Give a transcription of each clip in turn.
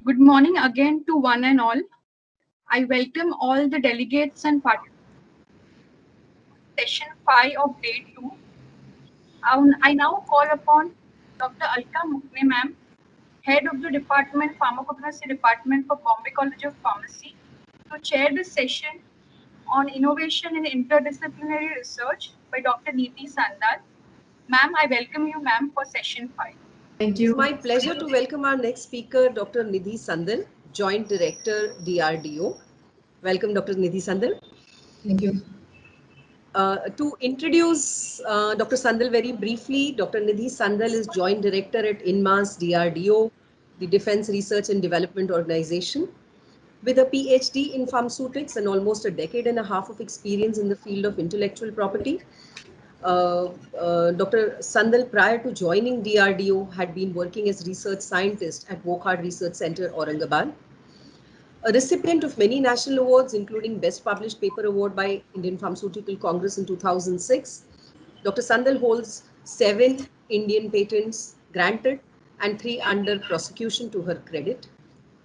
Good morning again to one and all. I welcome all the delegates and participants in session 5 of day 2. I now call upon Dr. Alka Mukne ma'am, Head of the Department, Pharmacognosy Department for Bombay College of Pharmacy, to chair this session on innovation in interdisciplinary research by Dr. Nidhi Sandal. Ma'am, I welcome you, ma'am, for session 5. Thank you. It's my pleasure to welcome our next speaker, Dr. Nidhi Sandal, Joint Director, DRDO. Welcome, Dr. Nidhi Sandal. Thank you. To introduce Dr. Sandal very briefly, Dr. Nidhi Sandal is Joint Director at INMAS DRDO, the Defense Research and Development Organization. With a PhD in pharmaceutics and almost a decade and a half of experience in the field of intellectual property, Dr. Sandal, prior to joining DRDO, had been working as research scientist at Wokhard Research Center, Aurangabad. A recipient of many national awards, including Best Published Paper Award by Indian Pharmaceutical Congress in 2006, Dr. Sandal holds 7 Indian patents granted and 3 under prosecution to her credit.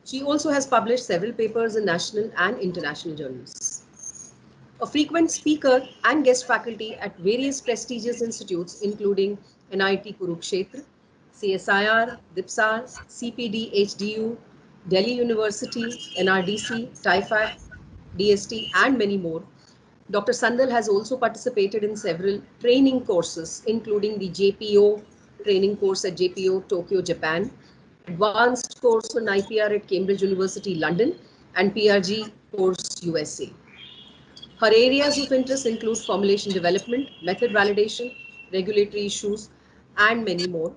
She also has published several papers in national and international journals. A frequent speaker and guest faculty at various prestigious institutes, including NIT Kurukshetra, CSIR, DIPSAS, CPD, HDU, Delhi University, NRDC, TIFAC, DST, and many more. Dr. Sandal has also participated in several training courses, including the JPO training course at JPO Tokyo, Japan, advanced course on IPR at Cambridge University, London, and PRG course, USA. Her areas of interest include formulation development, method validation, regulatory issues, and many more.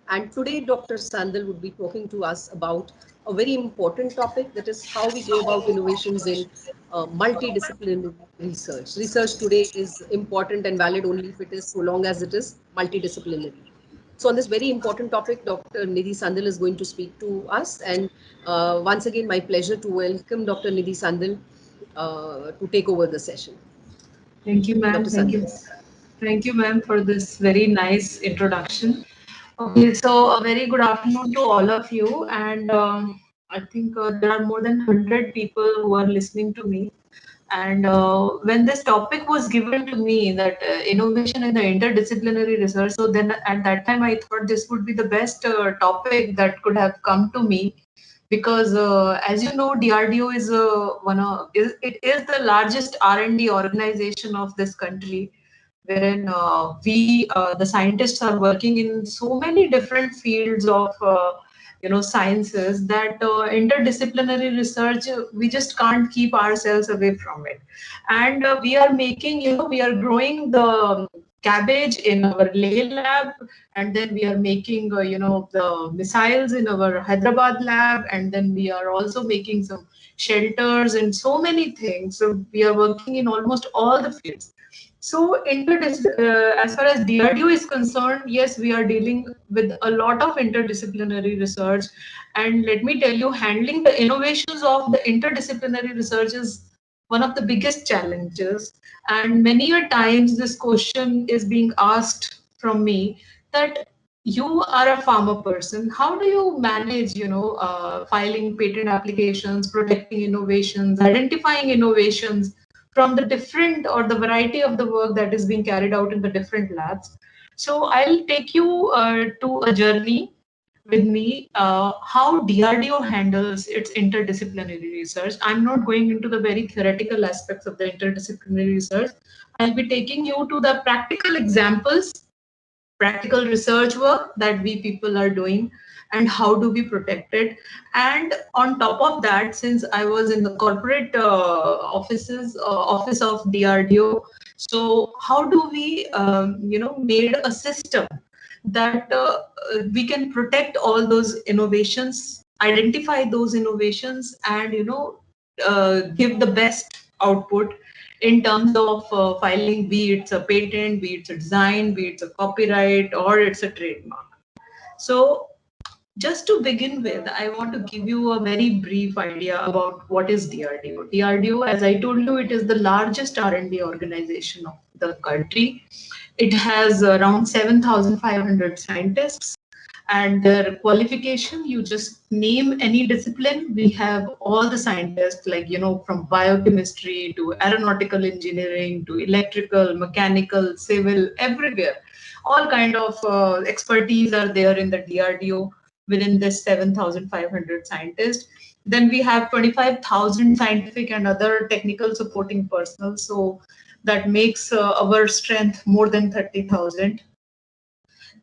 And today, Dr. Sandal would be talking to us about a very important topic, that is how we go about innovations in multidisciplinary research. Research today is important and valid only if it is so long as it is multidisciplinary. So on this very important topic, Dr. Nidhi Sandal is going to speak to us. And once again, my pleasure to welcome Dr. Nidhi Sandal to take over the session. Thank you, ma'am. Dr. Thank you. Sandal. Thank you, ma'am, for this very nice introduction. Okay, so a very good afternoon to all of you. And I think there are more than 100 people who are listening to me. And when this topic was given to me, that innovation in the interdisciplinary research, so then at that time I thought this would be the best topic that could have come to me, because as you know, DRDO is it is the largest R&D organization of this country, wherein the scientists are working in so many different fields of sciences, that interdisciplinary research, we just can't keep ourselves away from it. And we are making, we are growing the cabbage in our Leh lab, and then we are making the missiles in our Hyderabad lab, and then we are also making some shelters and so many things. So we are working in almost all the fields. So as far as DRDO is concerned, yes, we are dealing with a lot of interdisciplinary research. And let me tell you, handling the innovations of the interdisciplinary research is one of the biggest challenges. And many a times this question is being asked from me, that you are a pharma person, how do you manage, filing patent applications, protecting innovations, identifying innovations from the different or the variety of the work that is being carried out in the different labs? So I'll take you to a journey with me, how DRDO handles its interdisciplinary research. I'm not going into the very theoretical aspects of the interdisciplinary research. I'll be taking you to the practical examples, practical research work that we people are doing, and how do we protect it. And on top of that, since I was in the corporate office of DRDO, so how do we made a system that we can protect all those innovations, identify those innovations, and give the best output in terms of filing, be it's a patent, be it's a design, be it's a copyright, or it's a trademark. So just to begin with, I want to give you a very brief idea about what is DRDO. DRDO, as I told you, it is the largest R&D organization of the country. It has around 7,500 scientists, And their qualification, you just name any discipline. We have all the scientists, like, from biochemistry to aeronautical engineering to electrical, mechanical, civil, everywhere. All kind of expertise are there in the DRDO within this 7,500 scientists. Then we have 25,000 scientific and other technical supporting personnel. So that makes our strength more than 30,000.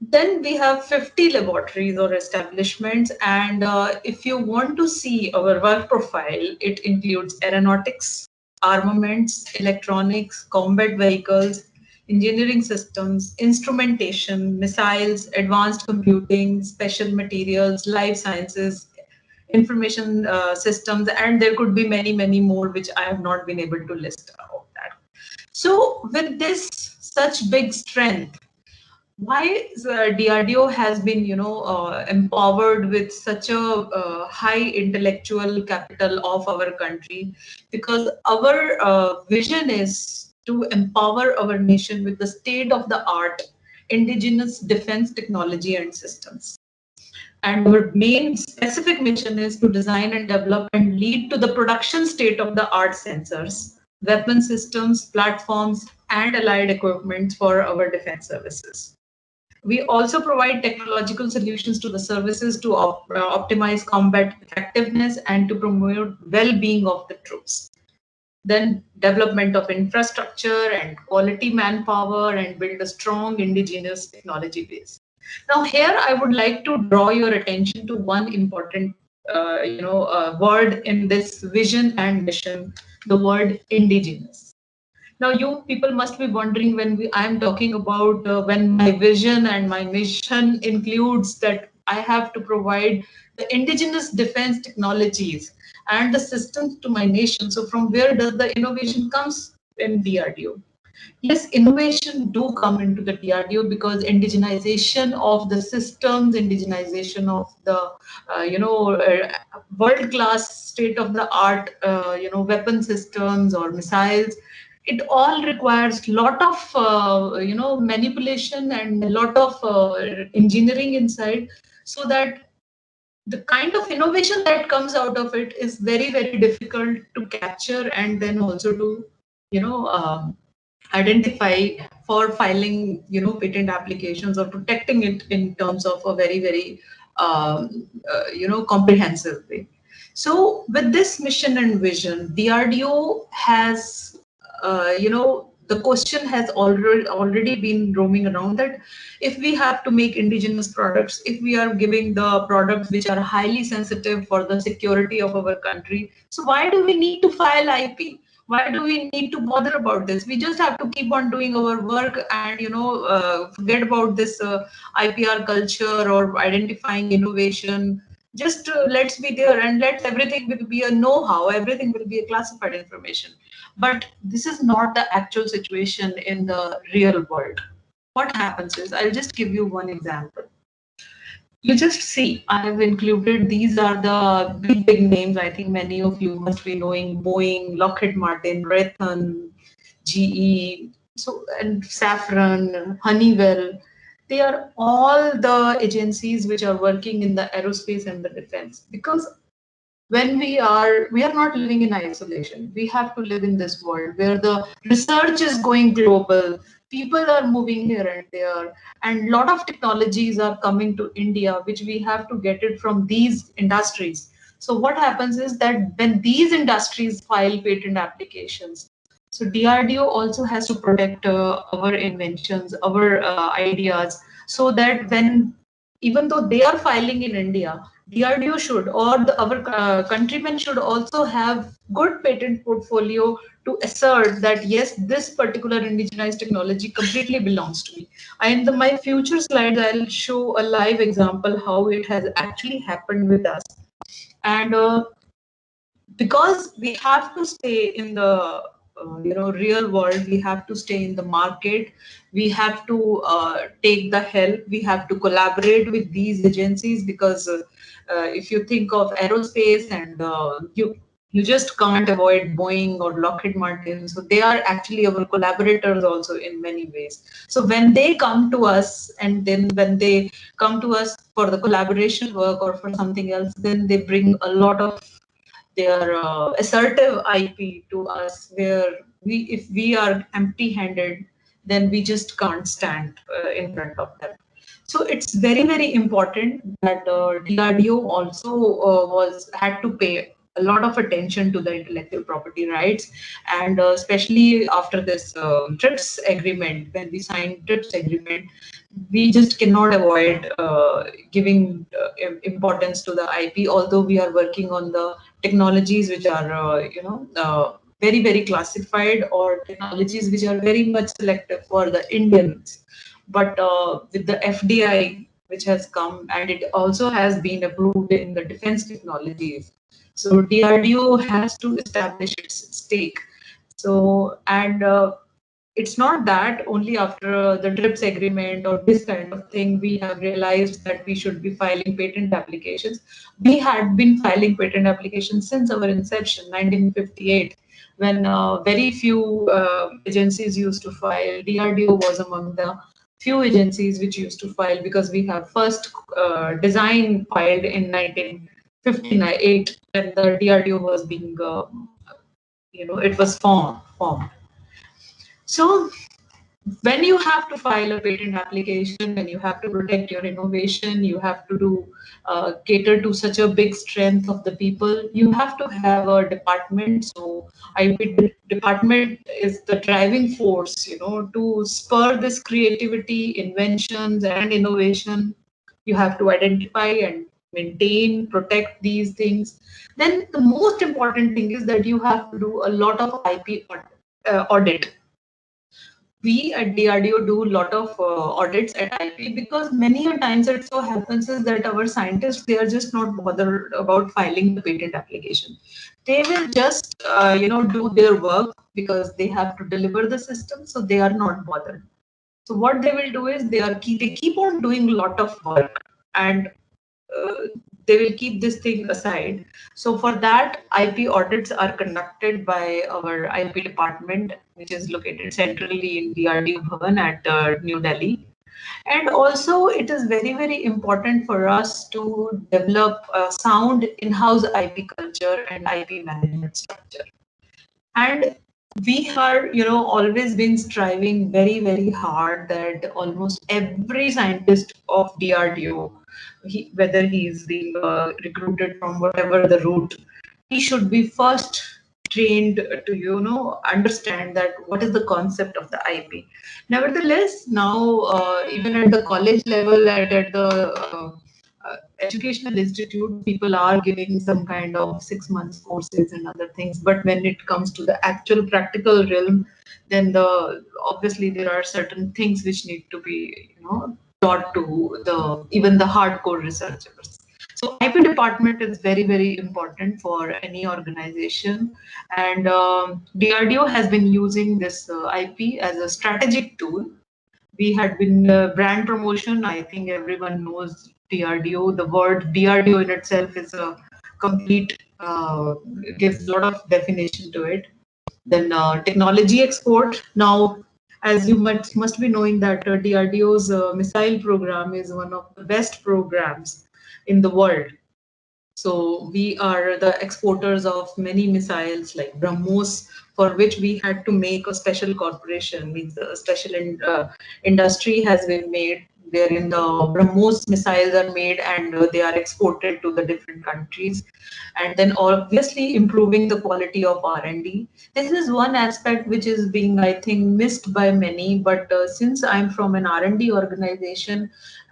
Then we have 50 laboratories or establishments. And if you want to see our work profile, it includes aeronautics, armaments, electronics, combat vehicles, engineering systems, instrumentation, missiles, advanced computing, special materials, life sciences, information systems, and there could be many, many more, which I have not been able to list out that. So with this such big strength, why DRDO has been, empowered with such a high intellectual capital of our country? Because our vision is to empower our nation with the state of the art indigenous defense technology and systems. And our main specific mission is to design and develop and lead to the production state of the art sensors, weapon systems, platforms, and allied equipment for our defense services. We also provide technological solutions to the services to optimize combat effectiveness and to promote well-being of the troops. Then development of infrastructure and quality manpower and build a strong indigenous technology base. Now here I would like to draw your attention to one important word in this vision and mission, the word indigenous. Now, you people must be wondering when I am talking about when my vision and my mission includes that I have to provide the indigenous defense technologies and the systems to my nation. So from where does the innovation comes in DRDO? Yes, innovation do come into the DRDO because indigenization of the systems, indigenization of the world-class state-of-the-art weapon systems or missiles. It all requires lot of manipulation and a lot of engineering inside, so that the kind of innovation that comes out of it is very, very difficult to capture and then also to you know um, identify for filing patent applications or protecting it in terms of a very, very comprehensive way. So with this mission and vision, DRDO has the question has already been roaming around that if we have to make indigenous products, if we are giving the products which are highly sensitive for the security of our country, so why do we need to file IP? Why do we need to bother about this? We just have to keep on doing our work and forget about this IPR culture or identifying innovation. Just let's be there and let everything will be a know-how, everything will be a classified information. But this is not the actual situation in the real world. What happens is, I'll just give you one example. You just see, I have included, these are the big names. I think many of you must be knowing: Boeing, Lockheed Martin, Raytheon, GE, so, and Safran, Honeywell. They are all the agencies which are working in the aerospace and the defense. Because when we are not living in isolation. We have to live in this world where the research is going global. People are moving here and there, and a lot of technologies are coming to India, which we have to get it from these industries. So what happens is that when these industries file patent applications, so DRDO also has to protect our inventions, our ideas, so that when, even though they are filing in India, DRDO should, or our countrymen should also have good patent portfolio to assert that yes, this particular indigenized technology completely belongs to me. And in my future slides, I'll show a live example how it has actually happened with us. And because we have to stay in the real world, we have to stay in the market, we have to take the help, we have to collaborate with these agencies. Because if you think of aerospace and You just can't avoid Boeing or Lockheed Martin. So they are actually our collaborators also in many ways. So when they come to us, and then when they come to us for the collaboration work or for something else, then they bring a lot of their assertive IP to us, where if we are empty-handed, then we just can't stand in front of them. So it's very, very important that DRDO also was had to pay a lot of attention to the intellectual property rights, and especially after this TRIPS agreement, when we signed TRIPS agreement, we just cannot avoid giving importance to the IP, although we are working on the technologies which are, very, very classified, or technologies which are very much selective for the Indians. But with the FDI, which has come, and it also has been approved in the defense technologies, so DRDO has to establish its stake. So, and it's not that only after the TRIPS agreement or this kind of thing we have realized that we should be filing patent applications. We had been filing patent applications since our inception, 1958, when very few agencies used to file. DRDO was among the few agencies which used to file, because we have first design filed in 1958 when the DRDO was being, it was formed. So when you have to file a patent application, when you have to protect your innovation, you have to do cater to such a big strength of the people, you have to have a department. So department is the driving force, to spur this creativity, inventions, and innovation. You have to identify and maintain, protect these things. Then the most important thing is that you have to do a lot of IP audit. We at DRDO do a lot of audits at IP, because many a times it so happens is that our scientists, they are just not bothered about filing the patent application. They will just do their work because they have to deliver the system, so they are not bothered. So what they will do is they keep on doing a lot of work, and uh, they will keep this thing aside. So for that, IP audits are conducted by our IP department, which is located centrally in DRDO Bhavan at New Delhi. And also, it is very, very important for us to develop a sound in-house IP culture and IP management structure. And we are, always been striving very, very hard that almost every scientist of DRDO, whether he is being recruited from whatever the route, he should be first trained to, understand that what is the concept of the IP. Nevertheless, now even at the college level, at the educational institute, people are giving some kind of 6 months courses and other things. But when it comes to the actual practical realm, then obviously there are certain things which need to be, taught to even the hardcore researchers. So IP department is very, very important for any organization, and DRDO has been using this IP as a strategic tool. We had been brand promotion. I think everyone knows DRDO. The word DRDO in itself is a complete, gives a lot of definition to it. Then technology export. Now, as you must be knowing that DRDO's missile program is one of the best programs in the world. So we are the exporters of many missiles like BrahMos, for which we had to make a special corporation, means a special industry has been made wherein the BrahMos missiles are made, and they are exported to the different countries. And then obviously improving the quality of R&D. This is one aspect which is being, I think, missed by many. But since I'm from an R&D organization,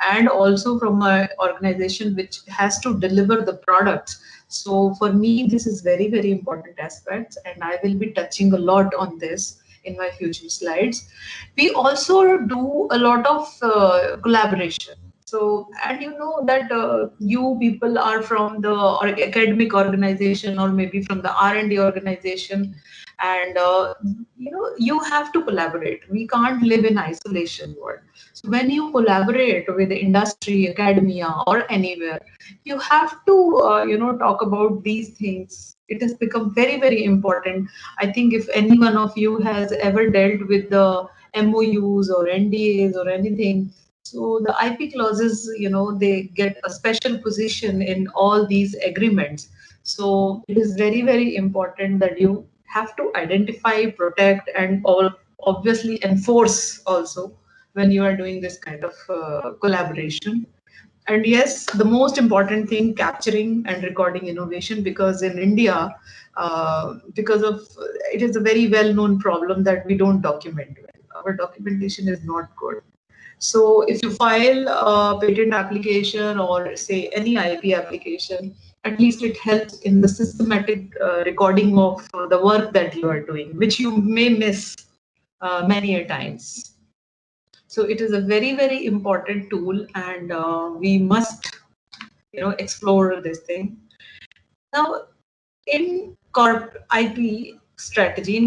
and also from an organization which has to deliver the products, so for me this is very, very important aspects, and I will be touching a lot on this in my future slides. We also do a lot of collaboration. So, and you know that you people are from the academic organization or maybe from the R&D organization, and you know you have to collaborate. We can't live in isolation world. So when you collaborate with the industry, academia, or anywhere, you have to you know talk about these things. It has become very important. I think if any one of you has ever dealt with the MOUs or NDAs or anything, so the IP clauses, you know, they get a special position in all these agreements. So it is very important that you have to identify, protect, and all obviously enforce also when you are doing this kind of collaboration. And yes, the most important thing, capturing and recording innovation, because in India, because of it is a very well known problem that we don't document well. Our documentation is not good. So if you file a patent application or say any IP application, at least it helps in the systematic recording of the work that you are doing, which you may miss many a times. So it is a very important tool, and we must, you know, explore this thing. Now, in corporate IP strategy,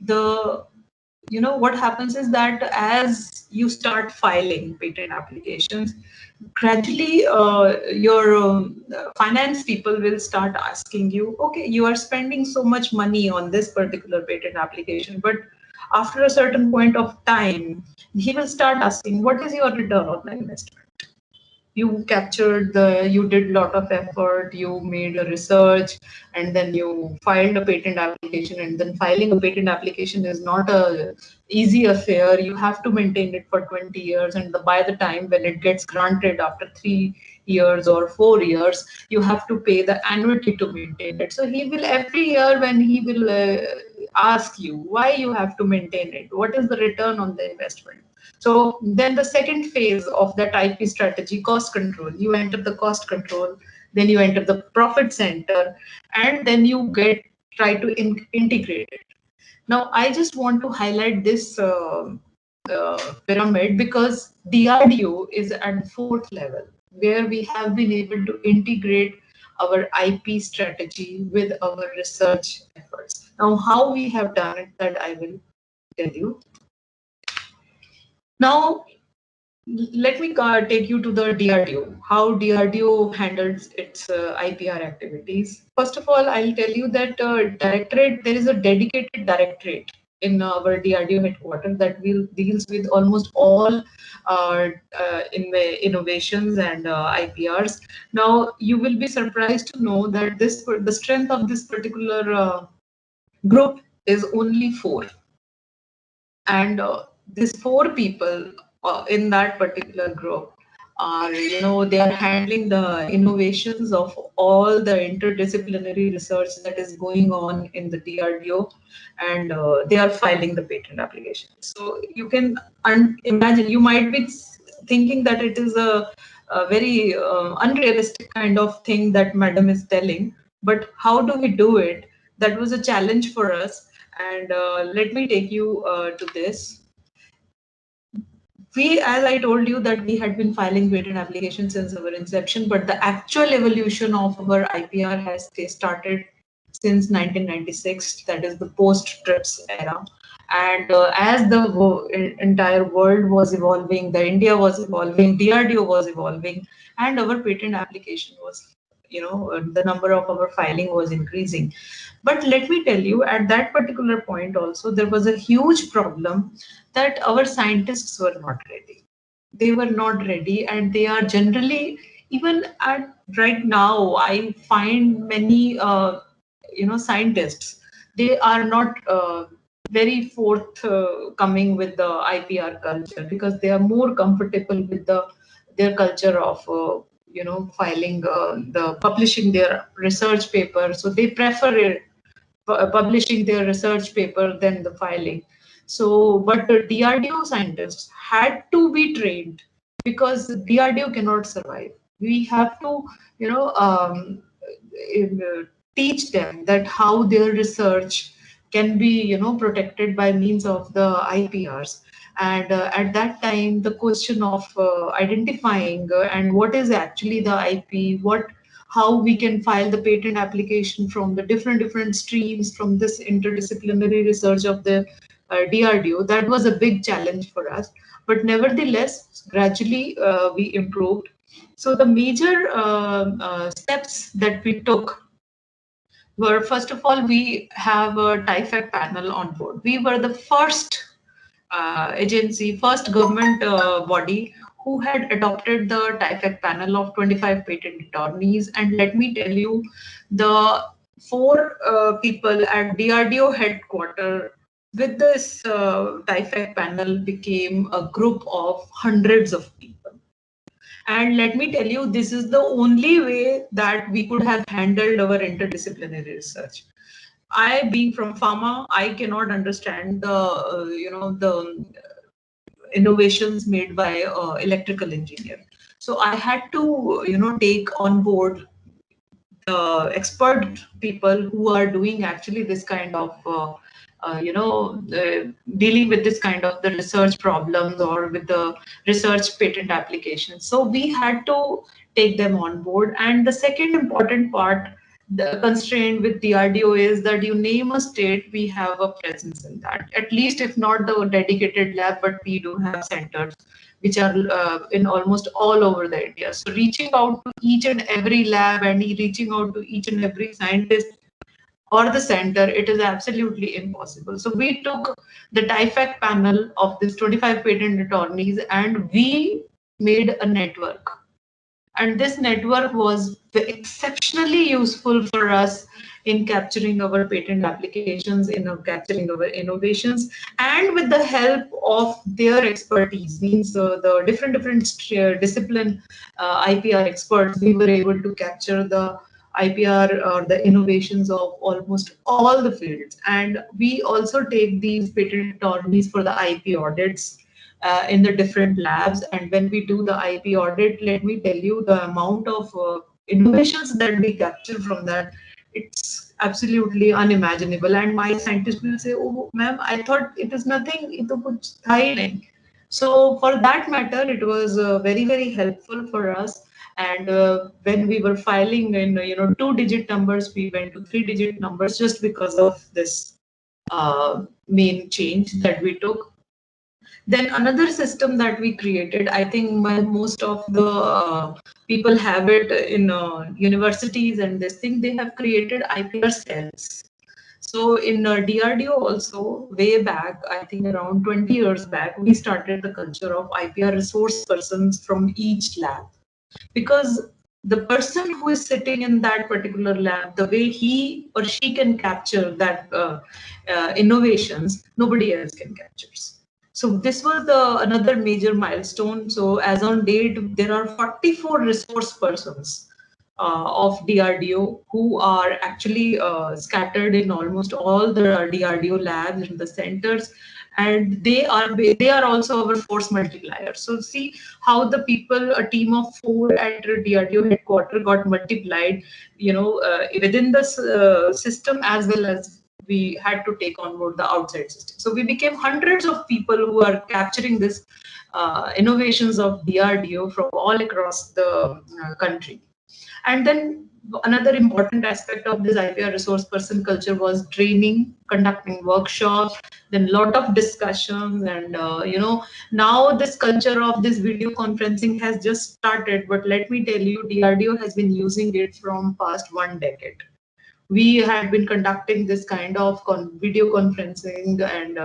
the you know what happens is that as you start filing patent applications, gradually your finance people will start asking you, okay, you are spending so much money on this particular patent application, but after a certain point of time, he will start asking, what is your return on the investment? You captured the, you did a lot of effort, you made a research, and then you filed a patent application, and then filing a patent application is not a easy affair. You have to maintain it for 20 years, and by the time when it gets granted after 3 years or 4 years, you have to pay the annuity to maintain it. So he will every year when he will ask you why you have to maintain it, what is the return on the investment. So then the second phase of that IP strategy, cost control. You enter the cost control, then you enter the profit center, and then you get try to integrate it. Now, I just want to highlight this pyramid because DRDO is at fourth level, where we have been able to integrate our IP strategy with our research efforts. Now, how we have done it, that I will tell you. Now, let me take you to the DRDO, how DRDO handles its IPR activities. First of all, I'll tell you that directorate, there is a dedicated directorate in our DRDO headquarters that will deals with almost all innovations and IPRs. Now, you will be surprised to know that the strength of this particular group is only 4, and these 4 people in that particular group are, you know, they are handling the innovations of all the interdisciplinary research that is going on in the DRDO, and they are filing the patent application. So you can imagine, you might be thinking that it is a very unrealistic kind of thing that madam is telling, but how do we do it? That was a challenge for us, and let me take you to this. We, as I told you, that we had been filing patent applications since our inception, but the actual evolution of our IPR has started since 1996, that is the post-TRIPS era. And as the entire world was evolving, the India was evolving, DRDO was evolving, and our patent application was, you know, the number of our filing was increasing. But let me tell you, at that particular point also, there was a huge problem that our scientists were not ready. They were not ready, and they are generally, even at right now, I find many, you know, scientists, they are not very forthcoming with the IPR culture because they are more comfortable with their culture of you know, filing the publishing their research paper. So they prefer it, publishing their research paper than the filing. So, but the DRDO scientists had to be trained because DRDO cannot survive. We have to, you know, teach them that how their research can be, you know, protected by means of the IPRs. And at that time, the question of identifying and what is actually the IP, how we can file the patent application from the different streams from this interdisciplinary research of the DRDO, that was a big challenge for us. But nevertheless, gradually we improved. So the major steps that we took were, first of all, we have a TIFAC panel on board. We were the first agency, first government body who had adopted the TIFAC panel of 25 patent attorneys. And let me tell you, the four people at DRDO headquarters with this TIFAC panel became a group of hundreds of people. And let me tell you, this is the only way that we could have handled our interdisciplinary research. I, being from pharma, I cannot understand the the innovations made by electrical engineer. So I had to take on board the expert people who are doing actually this kind of dealing with this kind of the research problems or with the research patent applications. So we had to take them on board. And the second important part, the constraint with DRDO, is that you name a state, we have a presence in that. At least if not the dedicated lab, but we do have centers which are in almost all over the India. So reaching out to each and every lab and reaching out to each and every scientist or the center, it is absolutely impossible. So we took the TIFAC panel of this 25 patent attorneys and we made a network. And this network was exceptionally useful for us in capturing our patent applications, in capturing our innovations, and with the help of their expertise, means the different discipline IPR experts, we were able to capture the IPR or the innovations of almost all the fields. And we also take these patent attorneys for the IP audits in the different labs. And when we do the IP audit, let me tell you, the amount of innovations that we capture from that, it's absolutely unimaginable. And my scientists will say, oh ma'am, I thought it is nothing, it was tiny. So for that matter, it was very helpful for us. And when we were filing in 2-digit numbers, we went to 3-digit numbers just because of this main change that we took. Then another system that we created, I think most of the people have it in universities and this thing, they have created IPR cells. So in DRDO also, way back, I think around 20 years back, we started the culture of IPR resource persons from each lab. Because the person who is sitting in that particular lab, the way he or she can capture that innovations, nobody else can capture. So this was another major milestone. So as on date, there are 44 resource persons of DRDO who are actually scattered in almost all the DRDO labs in the centers, and they are also our force multiplier. So see how the people, a team of 4 at DRDO headquarters got multiplied, within the system, as well as we had to take on board the outside system. So we became hundreds of people who are capturing this innovations of DRDO from all across the country. And then another important aspect of this IPR resource person culture was training, conducting workshops, then a lot of discussions. And now this culture of this video conferencing has just started, but let me tell you, DRDO has been using it from past 1 decade. We had been conducting this kind of video conferencing and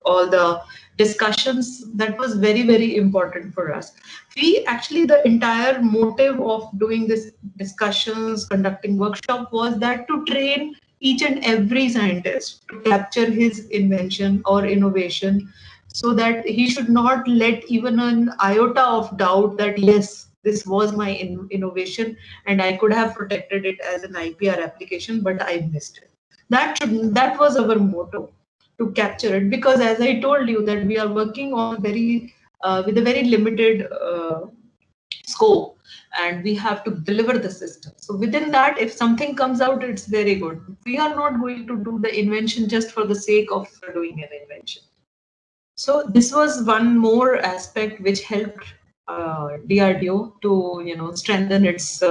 all the discussions. That was very important for us. We actually, the entire motive of doing this discussions, conducting workshop, was that to train each and every scientist to capture his invention or innovation, so that he should not let even an iota of doubt that yes, this was my innovation and I could have protected it as an IPR application, but I missed it. That was our motto, to capture it, because as I told you that we are working on with a very limited scope, and we have to deliver the system. So within that, if something comes out, it's very good. We are not going to do the invention just for the sake of doing an invention. So this was one more aspect which helped DRDO to strengthen its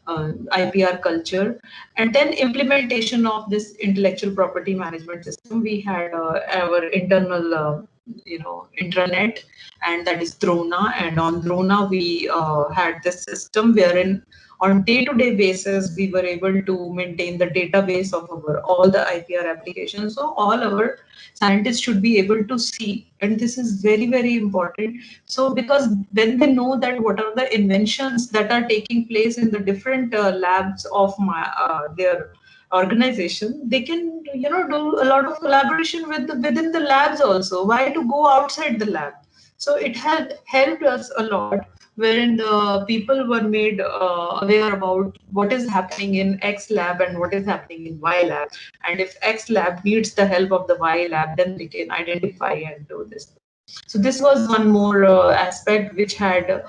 IPR culture, and then implementation of this intellectual property management system. We had our internal intranet, and that is Drona, and on Drona we had this system wherein on day-to-day basis we were able to maintain the database of our all the IPR applications. So all our scientists should be able to see, and this is very, very important. So because when they know that what are the inventions that are taking place in the different labs of their organization, they can do a lot of collaboration within the labs also. Why to go outside the lab? So it had helped us a lot, wherein the people were made aware about what is happening in X lab and what is happening in Y lab. And if X lab needs the help of the Y lab, then they can identify and do this. So this was one more aspect which had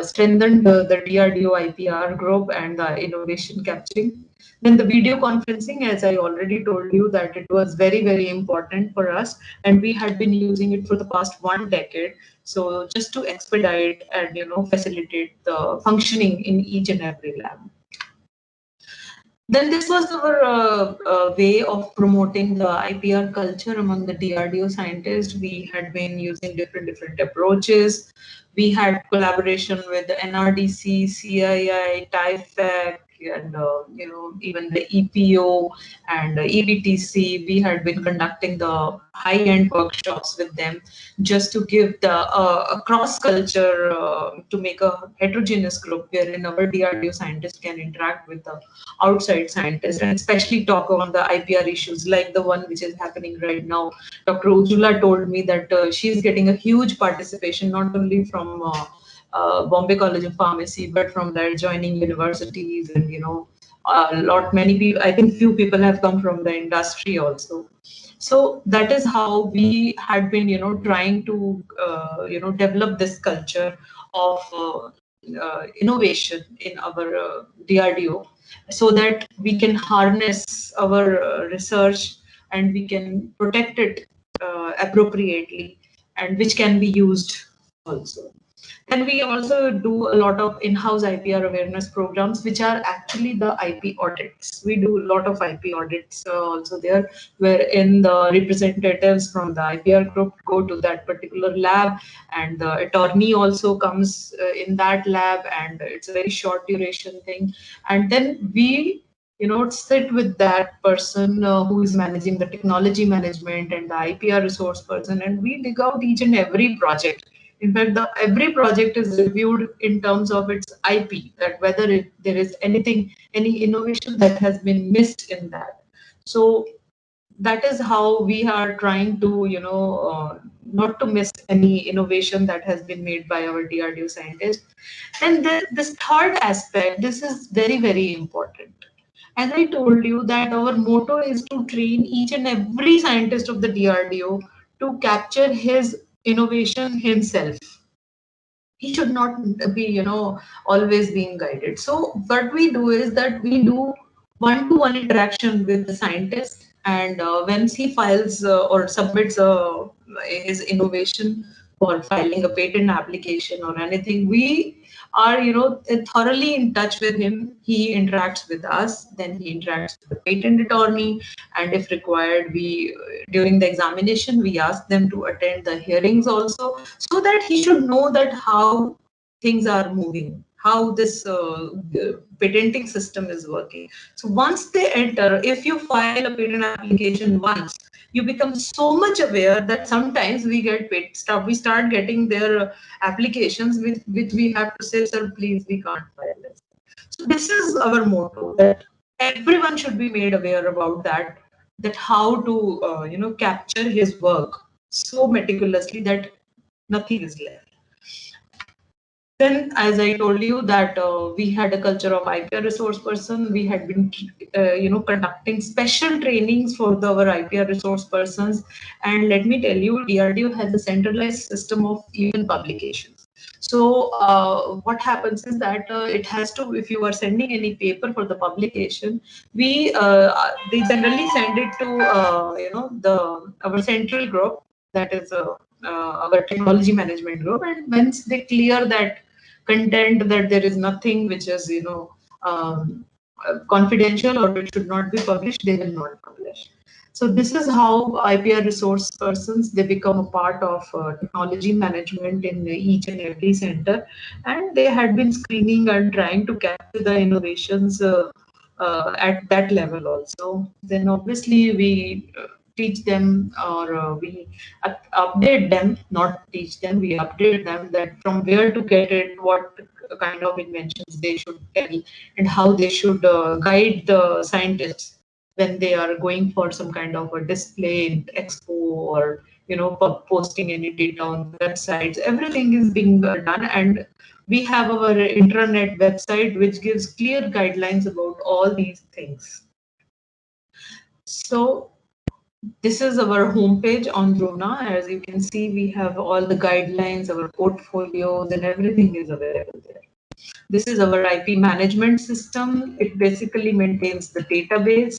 strengthened the DRDO IPR group and the innovation capturing. Then the video conferencing, as I already told you, that it was very, very important for us, and we had been using it for the past 1 decade. So just to expedite and facilitate the functioning in each and every lab. Then this was our way of promoting the IPR culture among the DRDO scientists. We had been using different approaches. We had collaboration with the NRDC, CII, TIFAC, and even the EPO and EBTC. We had been conducting the high-end workshops with them just to give the a cross culture to make a heterogeneous group wherein our DRDO scientists can interact with the outside scientists and especially talk on the IPR issues like the one which is happening right now. Dr. Ujjwala told me that she's getting a huge participation not only from Bombay College of Pharmacy but from the adjoining universities, and a lot many people. I think few people have come from the industry also. So that is how we had been trying to develop this culture of innovation in our DRDO, so that we can harness our research and we can protect it appropriately, and which can be used also. And we also do a lot of in-house IPR awareness programs, which are actually the IP audits. We do a lot of IP audits also there, wherein the representatives from the IPR group go to that particular lab, and the attorney also comes in that lab, and it's a very short duration thing. And then we sit with that person who is managing the technology management and the IPR resource person, and we dig out each and every project. In fact, every project is reviewed in terms of its IP, that whether there is any innovation that has been missed in that. So that is how we are trying to, not to miss any innovation that has been made by our DRDO scientists. And this third aspect, this is very, very important. As I told you, that our motto is to train each and every scientist of the DRDO to capture his innovation himself. He should not be always being guided. So what we do is that we do one-to-one interaction with the scientist, and once he files or submits his innovation for filing a patent application or anything, we are thoroughly in touch with him. He interacts with us, then he interacts with the patent attorney, and if required, we during the examination we ask them to attend the hearings also, so that he should know that how things are moving, how this patenting system is working. So once they enter, if you file a patent application once, you become so much aware that sometimes we start getting their applications with which we have to say, sir, please, we can't file this. So this is our motto, that everyone should be made aware about that how to capture his work so meticulously that nothing is left. Then, as I told you, that we had a culture of IPR resource person. We had been, conducting special trainings for our IPR resource persons. And let me tell you, DRDO has a centralized system of even publications. So what happens is that it has to, if you are sending any paper for the publication, they generally send it to our central group, that is our technology management group. And once they clear that content that there is nothing which is confidential or which should not be published, they will not publish. So this is how IPR resource persons, they become a part of technology management in each and every center, and they had been screening and trying to capture the innovations at that level also. Then obviously we teach them, or we update them, not teach them, we update them that from where to get it, what kind of inventions they should tell, and how they should guide the scientists when they are going for some kind of a display in expo, or posting any data on websites. Everything is being done, and we have our intranet website which gives clear guidelines about all these things. So this is our homepage on Drona. As you can see, we have all the guidelines, our portfolios, and everything is available there. This is our IP management system. It basically maintains the database.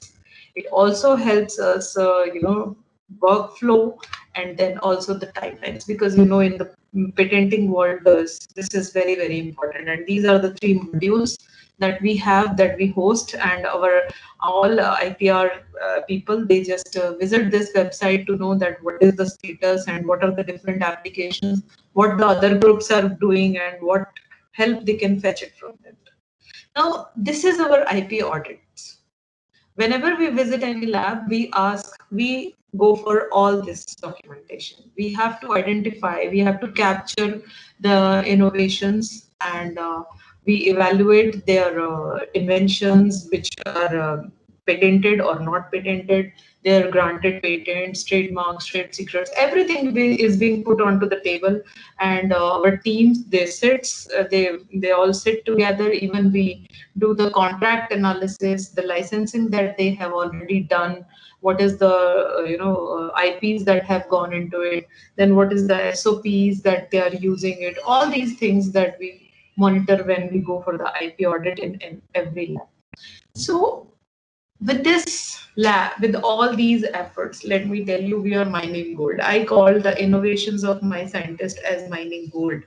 It also helps us, workflow, and then also the timelines, because in the patenting world, this is very, very important. And these are the 3 modules that we have, that we host, and our all IPR people, they just visit this website to know that what is the status and what are the different applications, what the other groups are doing, and what help they can fetch it from them. Now, this is our IP audits. Whenever we visit any lab, we go for all this documentation. We have to identify, we have to capture the innovations, and we evaluate their inventions which are patented or not patented, their granted patents, trademarks, trade secrets, everything is being put onto the table. And our teams, they all sit together. Even we do the contract analysis, the licensing that they have already done, what is the IPs that have gone into it, then what is the SOPs that they are using it, all these things that we monitor when we go for the IP audit in every lab. So with this lab, with all these efforts, let me tell you, we are mining gold. I call the innovations of my scientist as mining gold.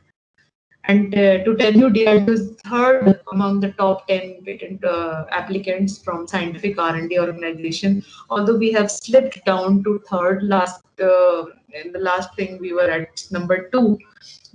And to tell you, DRDO is third among the top 10 patent applicants from scientific R&D organization. Although we have slipped down to third last, in the last thing we were at number 2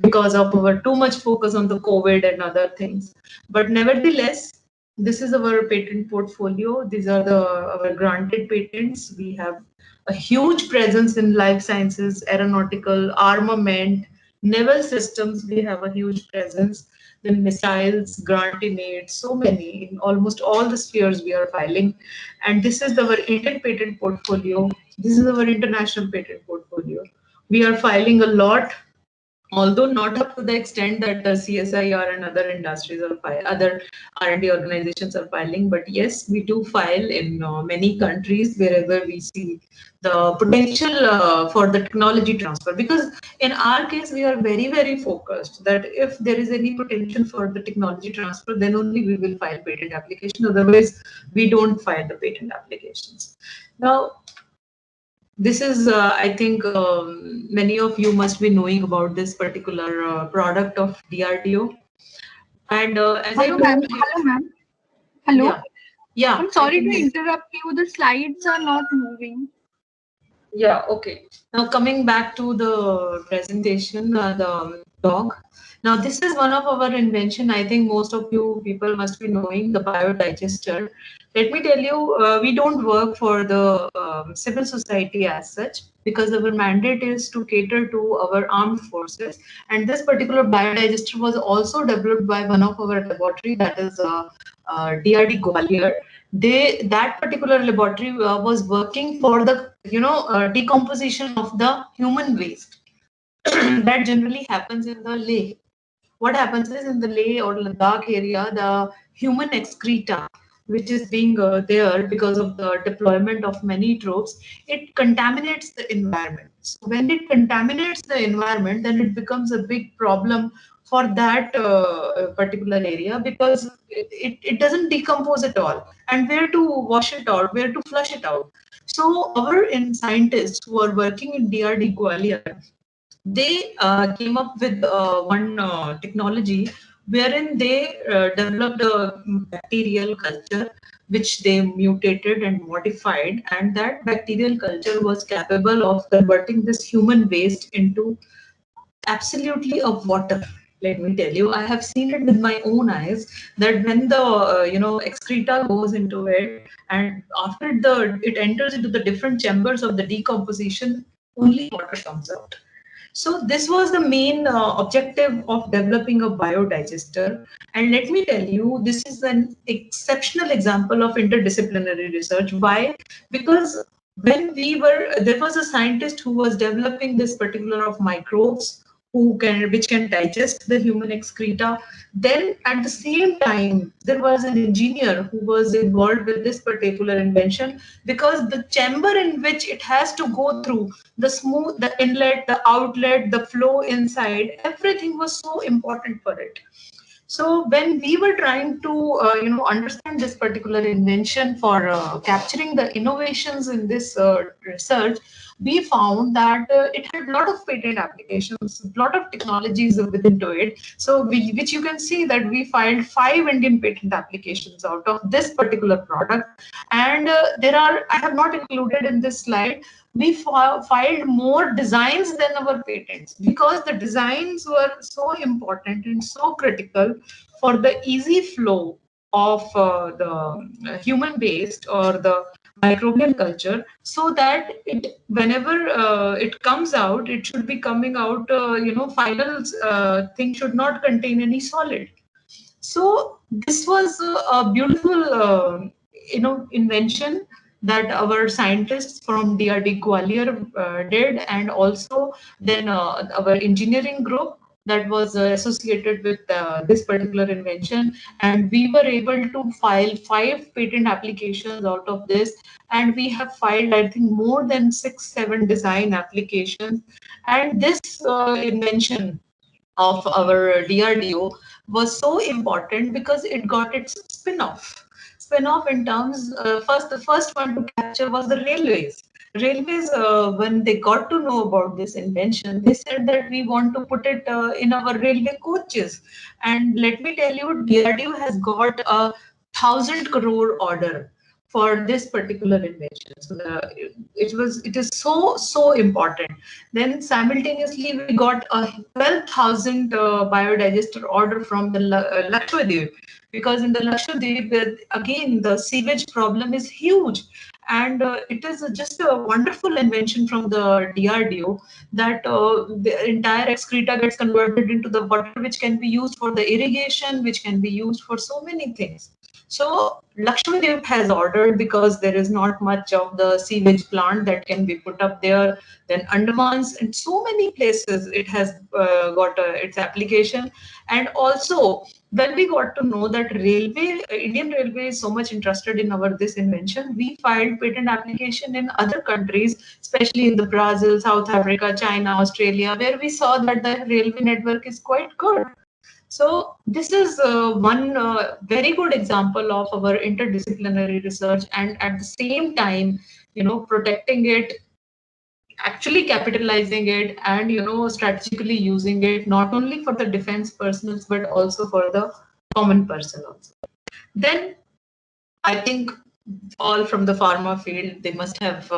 because of our too much focus on the COVID and other things. But nevertheless, this is our patent portfolio. These are our granted patents. We have a huge presence in life sciences, aeronautical, armament, naval systems. We have a huge presence. Then missiles, grant in aid, so many, in almost all the spheres we are filing. And this is our Indian patent portfolio. This is our international patent portfolio. We are filing a lot, although not up to the extent that the CSIR and other industries or other R&D organizations are filing, but yes, we do file in many countries wherever we see the potential for the technology transfer. Because in our case, we are very, very focused that if there is any potential for the technology transfer, then only we will file patent application. Otherwise, we don't file the patent applications. Now, this is, I think, many of you must be knowing about this particular product of DRDO. And as hello, ma'am. Hello, ma'am. Hello. Yeah. Yeah. I'm sorry to interrupt you. The slides are not moving. Yeah. Okay. Now coming back to the presentation, the dog. Now this is one of our invention. I think most of you people must be knowing the biodigester. Let me tell you, we don't work for the civil society as such, because our mandate is to cater to our armed forces. And this particular biodigester was also developed by one of our laboratory, that is DRD Gwalior. That particular laboratory was working for the decomposition of the human waste that generally happens in the Leh. What happens is, in the Leh or Ladakh area, the human excreta, which is being there because of the deployment of many troops, it contaminates the environment. So when it contaminates the environment, then it becomes a big problem for that particular area, because it doesn't decompose at all, and where to wash it out, where to flush it out. So our scientists who are working in DRD Gwalior, they came up with one technology wherein they developed a bacterial culture which they mutated and modified, and that bacterial culture was capable of converting this human waste into absolutely of water. Let me tell you, I have seen it with my own eyes that when the excreta goes into it, and after it enters into the different chambers of the decomposition, only water comes out. So this was the main objective of developing a biodigester. And let me tell you, this is an exceptional example of interdisciplinary research. Why? Because there was a scientist who was developing this particular of microbes which can digest the human excreta. Then at the same time, there was an engineer who was involved with this particular invention, because the chamber in which it has to go through, the inlet, the outlet, the flow inside, everything was so important for it. So when we were trying to understand this particular invention for capturing the innovations in this research, we found that it had a lot of patent applications, a lot of technologies within to it. So which you can see that we filed 5 Indian patent applications out of this particular product. And I have not included in this slide, we filed more designs than our patents, because the designs were so important and so critical for the easy flow of the human waste or the microbial culture, so that whenever it comes out, it should be coming out, final thing should not contain any solid. So this was a beautiful, invention that our scientists from DRD Gwalior did, and also then our engineering group that was associated with this particular invention. And we were able to file 5 patent applications out of this, and we have filed, I think, more than 6-7 design applications. And this invention of our DRDO was so important because it got its spin-off. Spin-off in terms, the first one to capture was the railways. Railways, when they got to know about this invention, they said that we want to put it in our railway coaches. And let me tell you, DRDO has got a 1,000 crore order for this particular invention. So it is so important. Then simultaneously we got a 12,000 biodigester order from the Lakshadweep, because in the Lakshadweep again the sewage problem is huge. And it is just a wonderful invention from the DRDO that the entire excreta gets converted into the water, which can be used for the irrigation, which can be used for so many things. So Lakshadweep has ordered, because there is not much of the sewage plant that can be put up there. Then Andamans and so many places it has got its application. And also, when we got to know that Indian Railway is so much interested in this invention, we filed patent application in other countries, especially in the Brazil, South Africa, China, Australia, where we saw that the railway network is quite good. So this is one very good example of our interdisciplinary research, and at the same time, protecting it, actually capitalizing it, and strategically using it, not only for the defense personnel but also for the common person also. Then I think all from the pharma field, they must have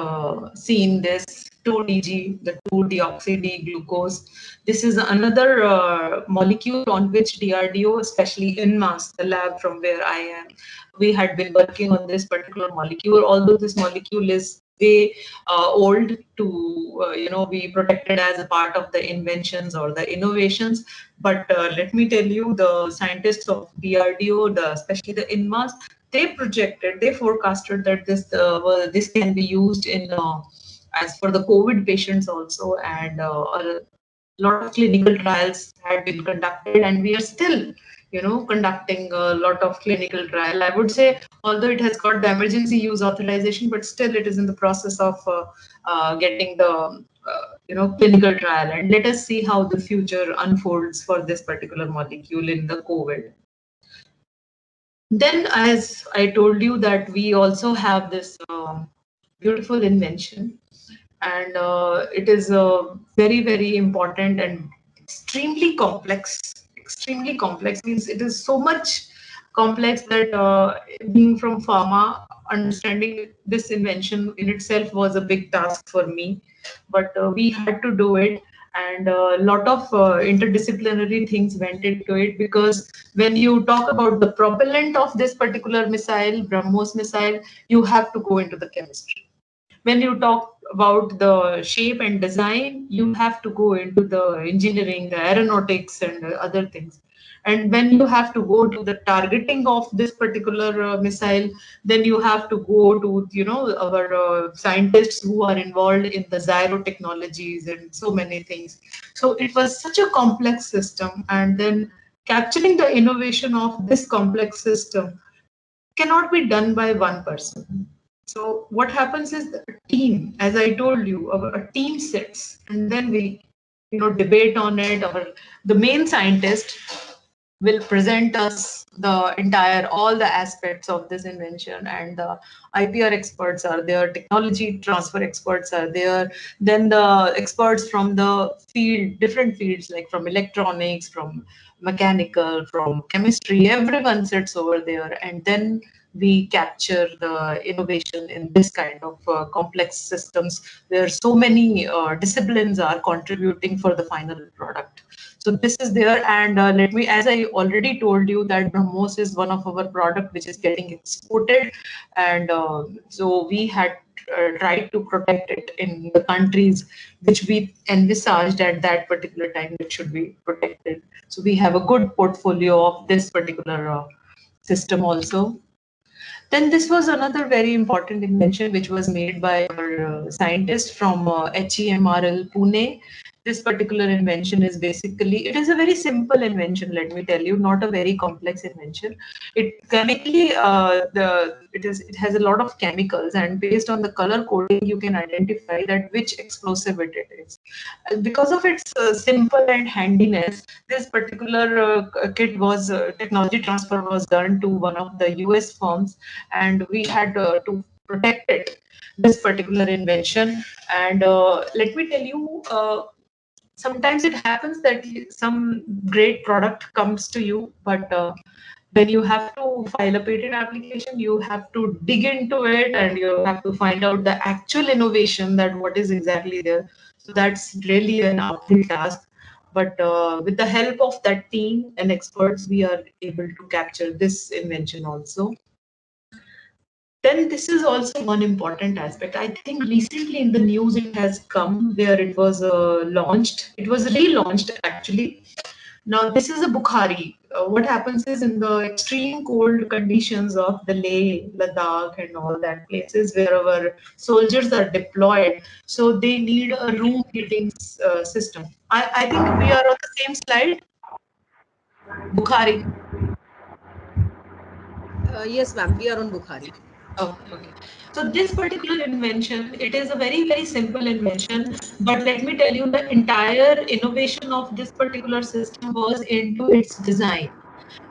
seen this 2-DG, the 2-deoxy-D-glucose. This is another molecule on which DRDO, especially INMAS, the lab from where I am, we had been working on this particular molecule. Although this molecule is way old to be protected as a part of the inventions or the innovations, but let me tell you, the scientists of DRDO, especially the INMAS, they forecasted that this can be used in as for the COVID patients also, and a lot of clinical trials had been conducted, and we are still conducting a lot of clinical trial. I would say, although it has got the emergency use authorization, but still it is in the process of getting the clinical trial, and let us see how the future unfolds for this particular molecule in the COVID. Then, as I told you, that we also have this beautiful invention, and it is very, very important and extremely complex. Extremely complex means it is so much complex that being from pharma, understanding this invention in itself was a big task for me, but we had to do it, and a lot of interdisciplinary things went into it, because when you talk about the propellant of this particular missile, BrahMos missile, you have to go into the chemistry. When you talk about the shape and design, you have to go into the engineering, the aeronautics, and other things. And when you have to go to the targeting of this particular missile, then you have to go to our scientists who are involved in the gyro technologies and so many things. So it was such a complex system, and then capturing the innovation of this complex system cannot be done by one person. So what happens is the team, as I told you, a team sits, and then we, debate on it. Or the main scientist will present us the entire, all the aspects of this invention, and the IPR experts are there, technology transfer experts are there, then the experts from the field, different fields, like from electronics, from mechanical, from chemistry, everyone sits over there, and then we capture the innovation in this kind of complex systems, where so many disciplines are contributing for the final product. So this is there, and let me, as I already told you, that BrahMos is one of our product which is getting exported, and so we had tried to protect it in the countries which we envisaged at that particular time it should be protected. So we have a good portfolio of this particular system also. Then this was another very important invention which was made by our scientist from HEMRL Pune. This particular invention is basically, it is a very simple invention, let me tell you, not a very complex invention. It chemically, it has a lot of chemicals, and based on the color coding, you can identify that which explosive it is. Because of its simple and handiness, this particular kit was technology transfer was done to one of the US firms, and we had to protect it, this particular invention. And let me tell you, sometimes it happens that some great product comes to you, but when you have to file a patent application, you have to dig into it, and you have to find out the actual innovation, that what is exactly there. So that's really an uphill task. But with the help of that team and experts, we are able to capture this invention also. Then this is also one important aspect. I think recently in the news it has come where it was launched. It was relaunched actually. Now this is a Bukhari. What happens is, in the extreme cold conditions of the Leh, Ladakh, and all that places where our soldiers are deployed, so they need a room heating system. I think we are on the same slide. Bukhari. Yes, ma'am, we are on Bukhari. Oh, okay. So this particular invention, it is a very, very simple invention, but let me tell you, the entire innovation of this particular system was into its design.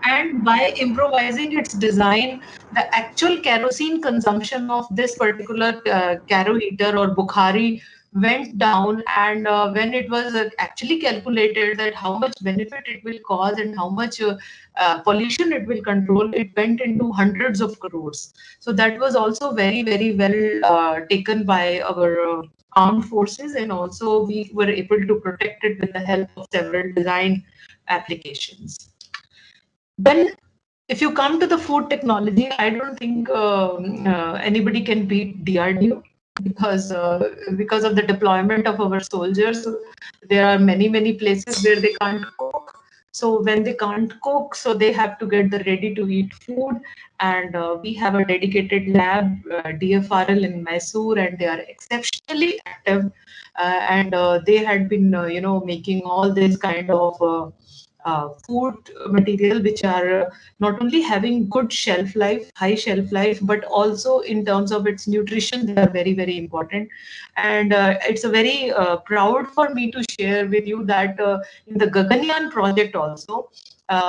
And by improvising its design, the actual kerosene consumption of this particular caro heater or Bukhari went down. And when it was actually calculated that how much benefit it will cause and how much pollution it will control, it went into hundreds of crores. So that was also very, very well taken by our armed forces, and also we were able to protect it with the help of several design applications. Then, if you come to the food technology, I don't think anybody can beat DRDO, because of the deployment of our soldiers. There are many, many places where they can't cook. So when they can't cook, so they have to get the ready-to-eat food. And we have a dedicated lab, DFRL in Mysore, and they are exceptionally active. And they had been, making all this kind of food material which are not only having good shelf life, high shelf life, but also in terms of its nutrition, they are very, very important. And it's a very proud for me to share with you that in the Gaganyaan project also,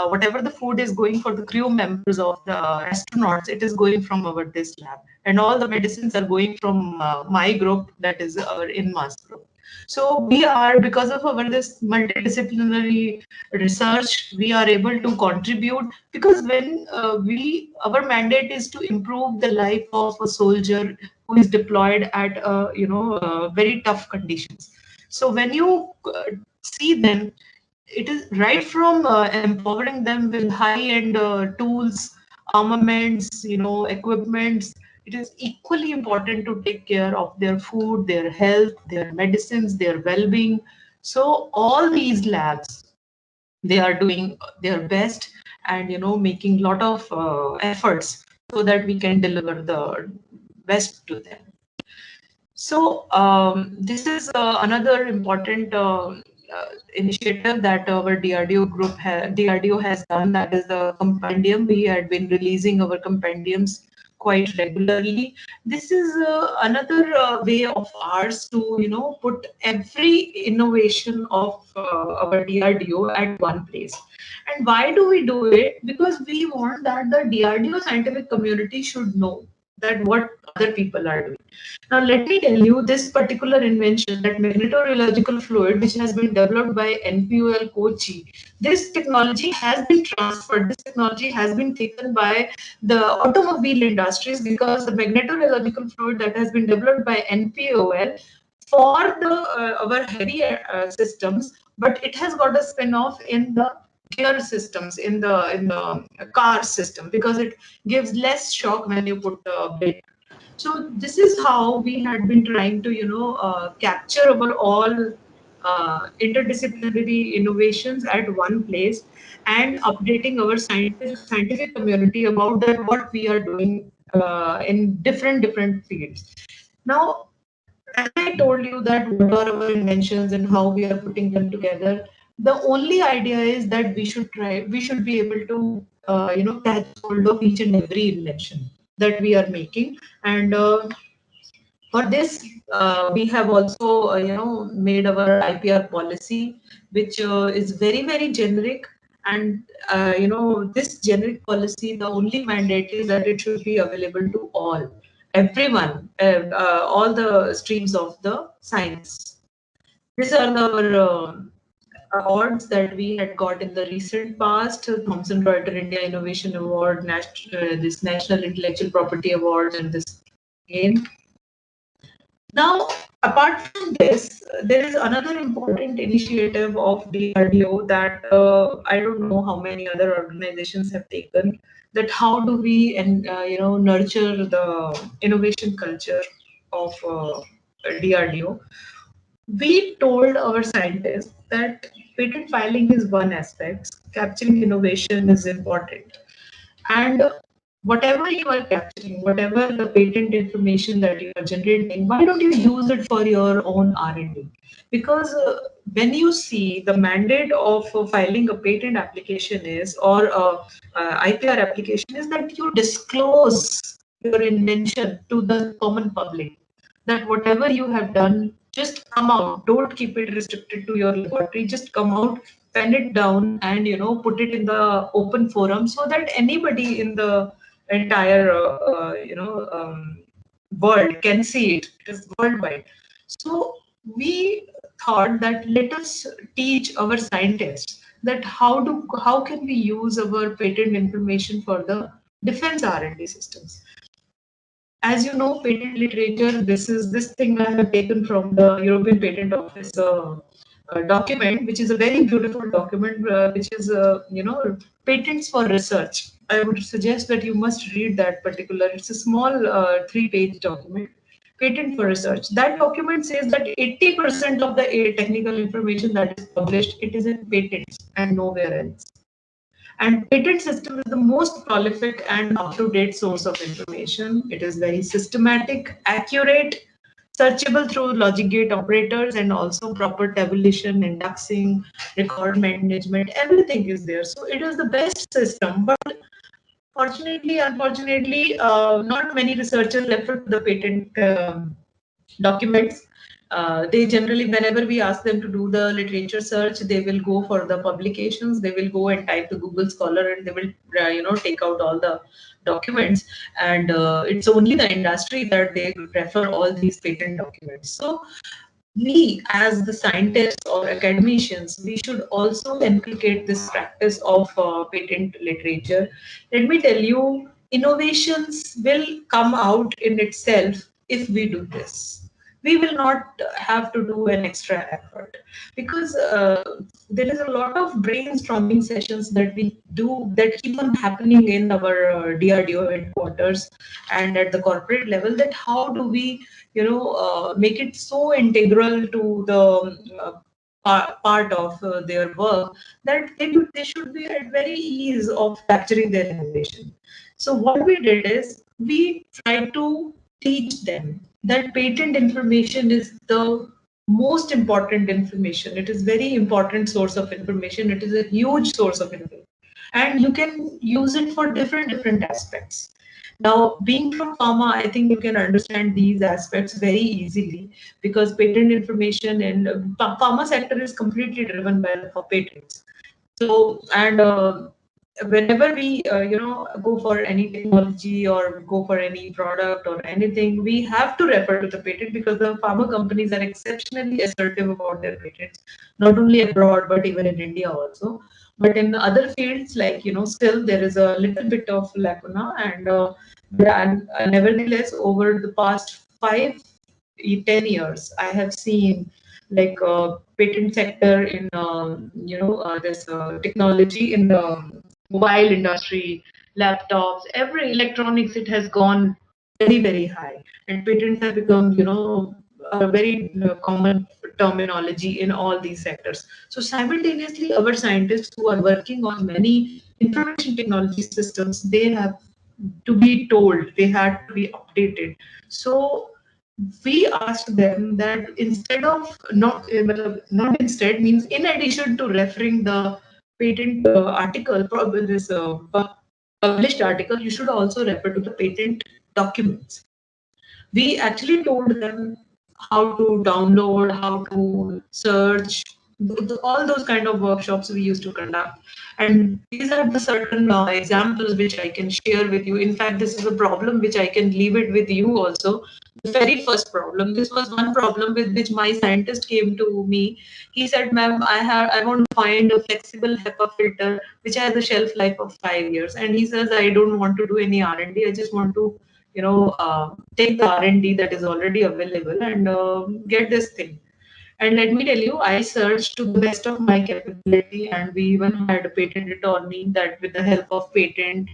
whatever the food is going for the crew members of the astronauts, it is going from our this lab, and all the medicines are going from my group, that is our INMAS group. So we are, because of our this multidisciplinary research, we are able to contribute, because when our mandate is to improve the life of a soldier who is deployed at very tough conditions. So when you see them, it is right from empowering them with high-end tools, armaments, equipments. It is equally important to take care of their food, their health, their medicines, their well-being. So all these labs, they are doing their best, and making lot of efforts so that we can deliver the best to them. So this is another important initiative that our DRDO has done. That is the compendium. We had been releasing our compendiums quite regularly. This is another way of ours to put every innovation of our DRDO at one place. And why do we do it? Because we want that the DRDO scientific community should know that what other people are doing. Now, let me tell you this particular invention, that magnetorheological fluid, which has been developed by NPOL Kochi. This technology has been transferred. This technology has been taken by the automobile industries, because the magnetorheological fluid that has been developed by NPOL for the our heavy systems, but it has got a spin-off in the gear systems, in the car system, because it gives less shock when you put the brake. So this is how we had been trying to, capture our all interdisciplinary innovations at one place, and updating our scientific community about that what we are doing in different fields. Now, as I told you that what are our inventions and how we are putting them together, the only idea is that we should be able to, catch hold of each and every invention that we are making. And for this, we have also, made our IPR policy, which is very, very generic. And, this generic policy, the only mandate is that it should be available to everyone, all the streams of the science. These are our awards that we had got in the recent past: Thomson Reuters India Innovation Award, this National Intellectual Property Award, and this again. Now, apart from this, there is another important initiative of DRDO that I don't know how many other organizations have taken. That how do we nurture the innovation culture of DRDO? We told our scientists that patent filing is one aspect, capturing innovation is important. And whatever you are capturing, whatever the patent information that you are generating, why don't you use it for your own R&D? Because when you see the mandate of filing a patent application is, or IPR application is, that you disclose your invention to the common public, that whatever you have done, just come out. Don't keep it restricted to your laboratory. Just come out, pen it down, and put it in the open forum, so that anybody in the entire world can see it. It is worldwide. So we thought that let us teach our scientists that how can we use our patent information for the defense R&D systems. As you know, patent literature, this thing I have taken from the European Patent Office document, which is a very beautiful document, which is patents for research. I would suggest that you must read that particular. It's a small 3-page document. Patent for research. That document says that 80% of the technical information that is published, it is in patents and nowhere else. And patent system is the most prolific and up-to-date source of information. It is very systematic, accurate, searchable through logic gate operators, and also proper tabulation, indexing, record management, everything is there. So it is the best system. But unfortunately, not many researchers refer to the patent documents. They generally, whenever we ask them to do the literature search, they will go for the publications. They will go and type to Google Scholar, and they will, take out all the documents. And it's only the industry that they prefer all these patent documents. So we, as the scientists or academicians, we should also inculcate this practice of patent literature. Let me tell you, innovations will come out in itself if we do this. We will not have to do an extra effort, because there is a lot of brainstorming sessions that we do that keep on happening in our DRDO headquarters and at the corporate level, that how do we make it so integral to the part of their work, that they should be at very ease of capturing their innovation. So what we did is we tried to teach them that patent information is the most important information. It is very important source of information. It is a huge source of information, and you can use it for different aspects. Now, being from pharma, I think you can understand these aspects very easily, because patent information in pharma sector is completely driven by the patents. So, and whenever we go for any technology or go for any product or anything, we have to refer to the patent, because the pharma companies are exceptionally assertive about their patents, not only abroad but even in India also. But in other fields, like still there is a little bit of lacuna. And nevertheless, over the past 5-10 years, I have seen, like, patent sector in this technology in the mobile industry, laptops, every electronics, it has gone very high, and patents have become a very common terminology in all these sectors. So simultaneously, our scientists who are working on many information technology systems, they have to be told, they had to be updated. So we asked them that instead of not instead means in addition to referring the patent article, probably this published article, you should also refer to the patent documents. We actually told them how to download, how to search, all those kind of workshops we used to conduct. And these are the certain examples which I can share with you. In fact, this is a problem which I can leave it with you also. The very first problem, this was one problem with which my scientist came to me. He said, "Ma'am, I want to find a flexible HEPA filter which has a shelf life of 5 years." And he says, "I don't want to do any R&D. I just want to take the R&D that is already available and get this thing." And let me tell you, I searched to the best of my capability, and we even had a patent attorney that, with the help of patent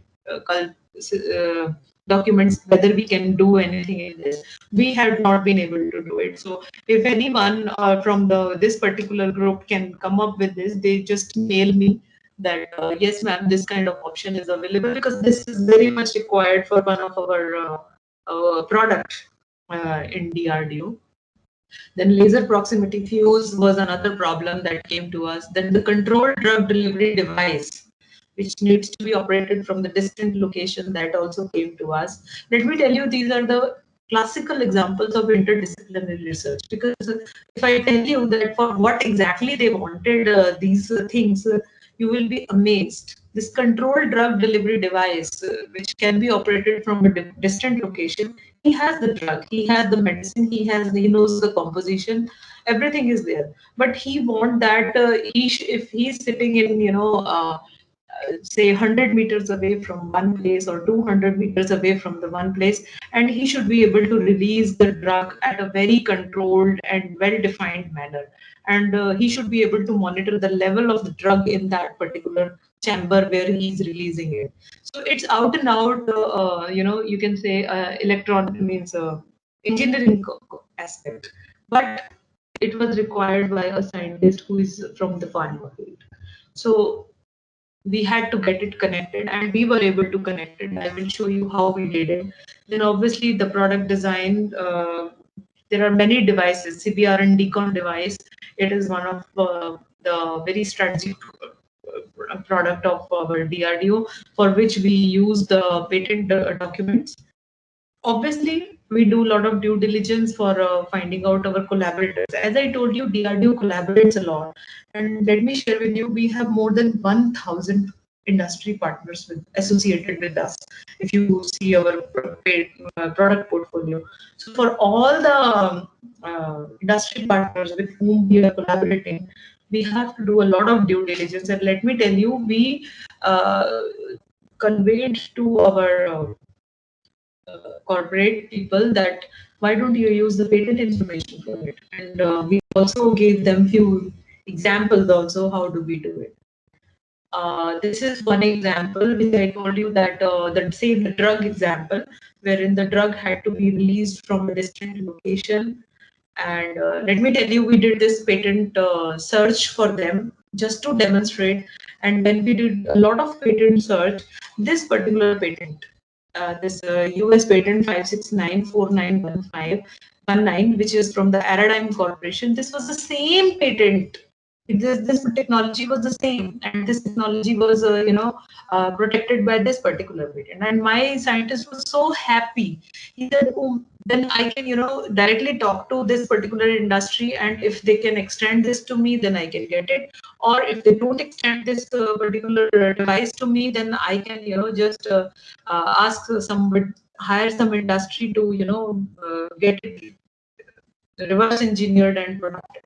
documents, whether we can do anything in this. We had not been able to do it. So if anyone from this particular group can come up with this, they just mail me that yes, ma'am, this kind of option is available, because this is very much required for one of our product in DRDO. Then laser proximity fuse was another problem that came to us. Then the controlled drug delivery device, which needs to be operated from the distant location, that also came to us. Let me tell you, these are the classical examples of interdisciplinary research. Because if I tell you that for what exactly they wanted these things, you will be amazed. This controlled drug delivery device, which can be operated from a distant location, he has the drug, he has the medicine, he knows the composition, everything is there. But he want that if he's sitting in say 100 meters away from one place, or 200 meters away from the one place, and he should be able to release the drug at a very controlled and well defined manner. And he should be able to monitor the level of the drug in that particular chamber where he's releasing it. So it's out and out you can say electron means engineering aspect. But it was required by a scientist who is from the pharma field. So we had to get it connected, and we were able to connect it. I will show you how we did it. Then obviously the product design, there are many devices. CBR and Decon device, it is one of the very strategic product of our DRDO, for which we use the patent documents. Obviously, we do a lot of due diligence for finding out our collaborators. As I told you, DRDO collaborates a lot. And let me share with you, we have more than 1,000 industry partners associated with us. If you see our product portfolio. So for all the industry partners with whom we are collaborating, we have to do a lot of due diligence. And let me tell you, we conveyed to our corporate people that why don't you use the patent information for it, and we also gave them few examples also how do we do it. This is one example which I told you that the drug example, wherein the drug had to be released from a distant location. And let me tell you, we did this patent search for them just to demonstrate. And when we did a lot of patent search, this particular patent, this US patent 569491519, which is from the Aradigm Corporation, this was the same patent. This technology was the same, and this technology was protected by this particular patent. And my scientist was so happy. He said, oh, then I can directly talk to this particular industry, and if they can extend this to me, then I can get it. Or if they don't extend this particular device to me, then I can just ask hire some industry to get it reverse engineered and productive.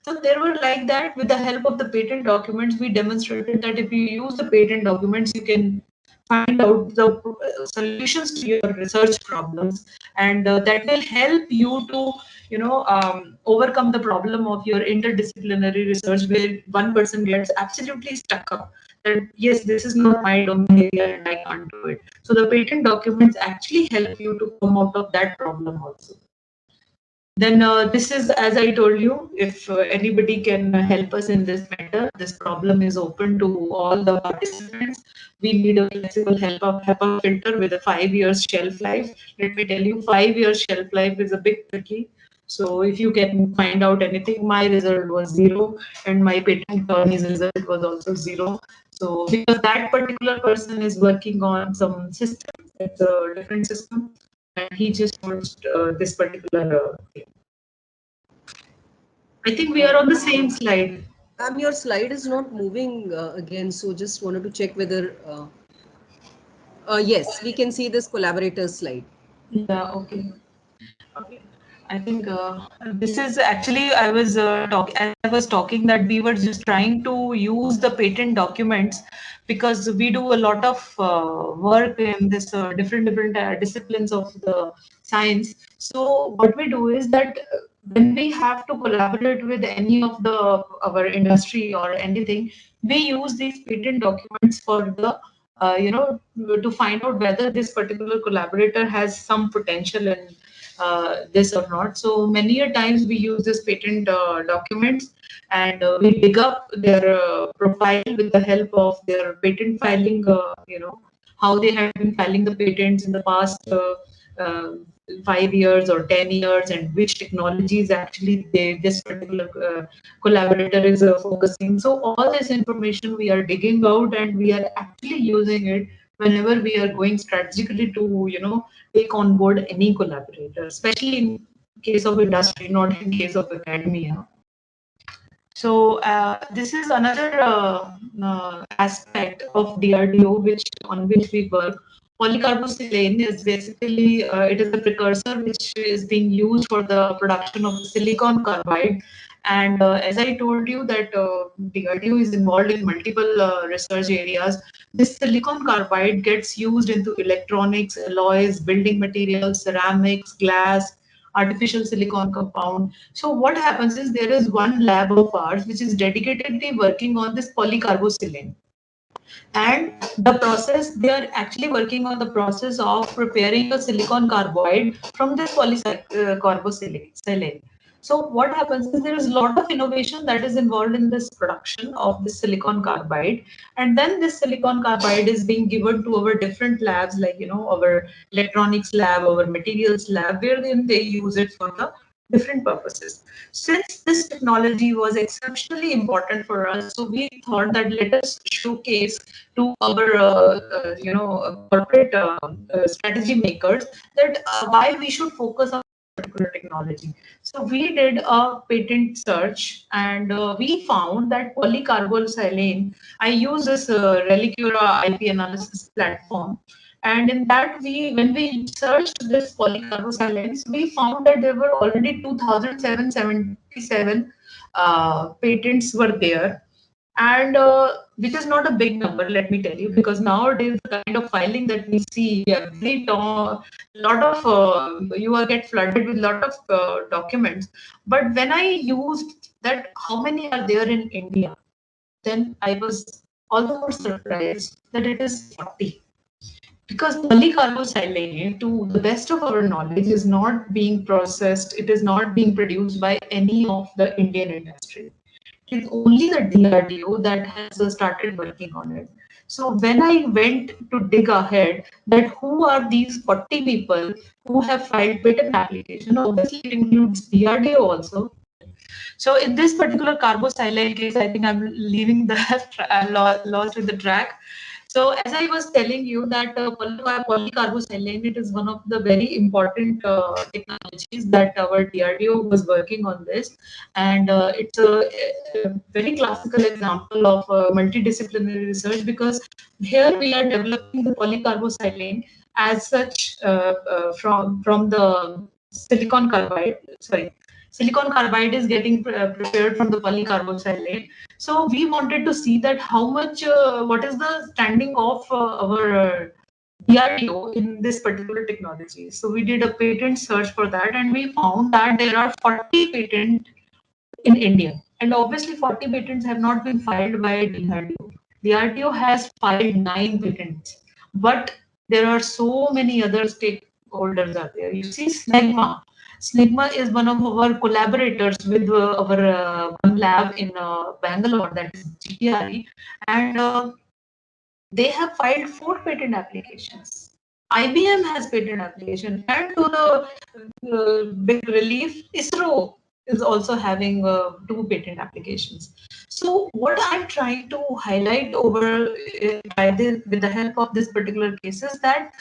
So there were like that. With the help of the patent documents, we demonstrated that if you use the patent documents, you can find out the solutions to your research problems, and that will help you to overcome the problem of your interdisciplinary research, where one person gets absolutely stuck up that yes, this is not my domain area and I can't do it. So the patent documents actually help you to come out of that problem also. Then this is, as I told you, if anybody can help us in this matter, this problem is open to all the participants. We need a flexible HEPA filter with a 5 years shelf life. Let me tell you, 5 years shelf life is a bit tricky. So if you can find out anything, my result was 0 and my patent attorney's result was also 0. So because that particular person is working on some system, it's a different system, and he just wants this particular thing. I think we are on the same slide. Your slide is not moving again, so just wanted to check whether. Yes, we can see this collaborators slide. Yeah, okay. Okay. I think this is actually I was talking that we were just trying to use the patent documents because we do a lot of work in this different disciplines of the science. So what we do is that when we have to collaborate with any of the our industry or anything, we use these patent documents for the to find out whether this particular collaborator has some potential in this or not. So many a times we use this patent documents, and we dig up their profile with the help of their patent filing, how they have been filing the patents in the past uh, 5 years or 10 years, and which technologies actually this particular collaborator is focusing. So all this information we are digging out, and we are actually using it whenever we are going strategically to take on board any collaborator, especially in case of industry, not in case of academia. So this is another aspect of DRDO on which we work. Polycarbosilane is basically it is a precursor which is being used for the production of silicon carbide. And as I told you that DRDO is involved in multiple research areas. This silicon carbide gets used into electronics, alloys, building materials, ceramics, glass, artificial silicon compound. So what happens is there is one lab of ours which is dedicatedly working on this polycarbosilane. And the process, they are actually working on the process of preparing a silicon carbide from this polycarbosilane. So what happens is there is a lot of innovation that is involved in this production of this silicon carbide, and then this silicon carbide is being given to our different labs, like our electronics lab, our materials lab, where then they use it for the different purposes. Since this technology was exceptionally important for us, so we thought that let us showcase to our corporate strategy makers that why we should focus on particular technology. So we did a patent search, and we found that polycarbonylsilane. I use this Relicura IP analysis platform, and in that when we searched this polycarbonylsilane, we found that there were already 2,777 patents were there, and which is not a big number, let me tell you, because nowadays the kind of filing that we see every lot of you are get flooded with lot of documents. But when I used that how many are there in India, then I was all the more surprised that it is 40. Because polycarbonylsilane, to the best of our knowledge, is not being processed, it is not being produced by any of the Indian industry. It is only the DRDO that has started working on it. So when I went to dig ahead, that who are these 40 people who have filed patent application, obviously it includes DRDO also. So in this particular carbosilane case, I think I'm leaving the lost with the track. So as I was telling you that polycarbosilane, it is one of the very important technologies that our DRDO was working on this, and it's a very classical example of multidisciplinary research, because here we are developing the polycarbosilane as such from the silicon carbide. Sorry, silicon carbide is getting prepared from the polycarbosilane. So we wanted to see that how much, what is the standing of our DRDO in this particular technology. So we did a patent search for that, and we found that there are 40 patents in India. And obviously 40 patents have not been filed by DRDO. DRDO has filed 9 patents, but there are so many other stakeholders out there. You see, SNEGMA. SNEGMA is one of our collaborators with our one lab in Bangalore, that is GPRE, and they have filed 4 patent applications. IBM has patent application, and to the big relief, ISRO is also having 2 patent applications. So what I'm trying to highlight over with the help of this particular case is that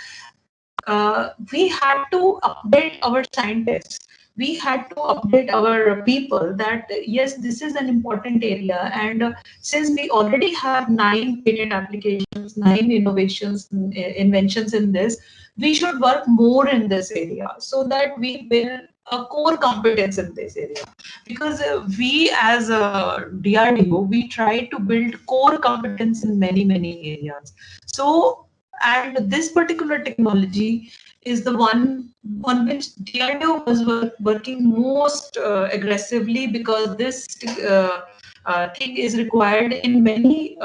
we had to update our scientists. We had to update our people that yes, this is an important area, and since we already have 9 patent applications, 9 innovations, inventions in this, we should work more in this area so that we build a core competence in this area. Because we as a DRDO, we try to build core competence in many areas. So, and this particular technology is the one on which DRDO was working most aggressively, because this thing is required in many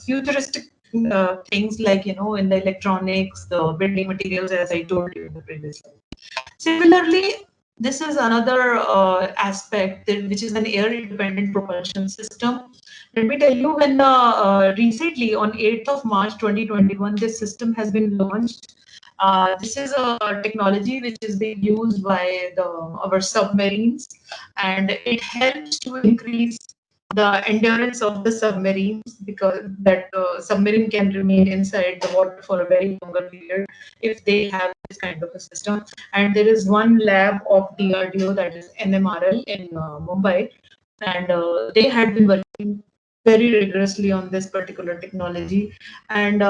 futuristic things, like in the electronics, the building materials, as I told you in the previous slide. Similarly, this is another aspect which is an air independent propulsion system. Let me tell you, when recently on 8th of March 2021, this system has been launched. This is a technology which is being used by our submarines, and it helps to increase the endurance of the submarines, because that submarine can remain inside the water for a very longer period if they have this kind of a system. And there is one lab of DRDO, that is NMRL in Mumbai, and they had been working very rigorously on this particular technology. And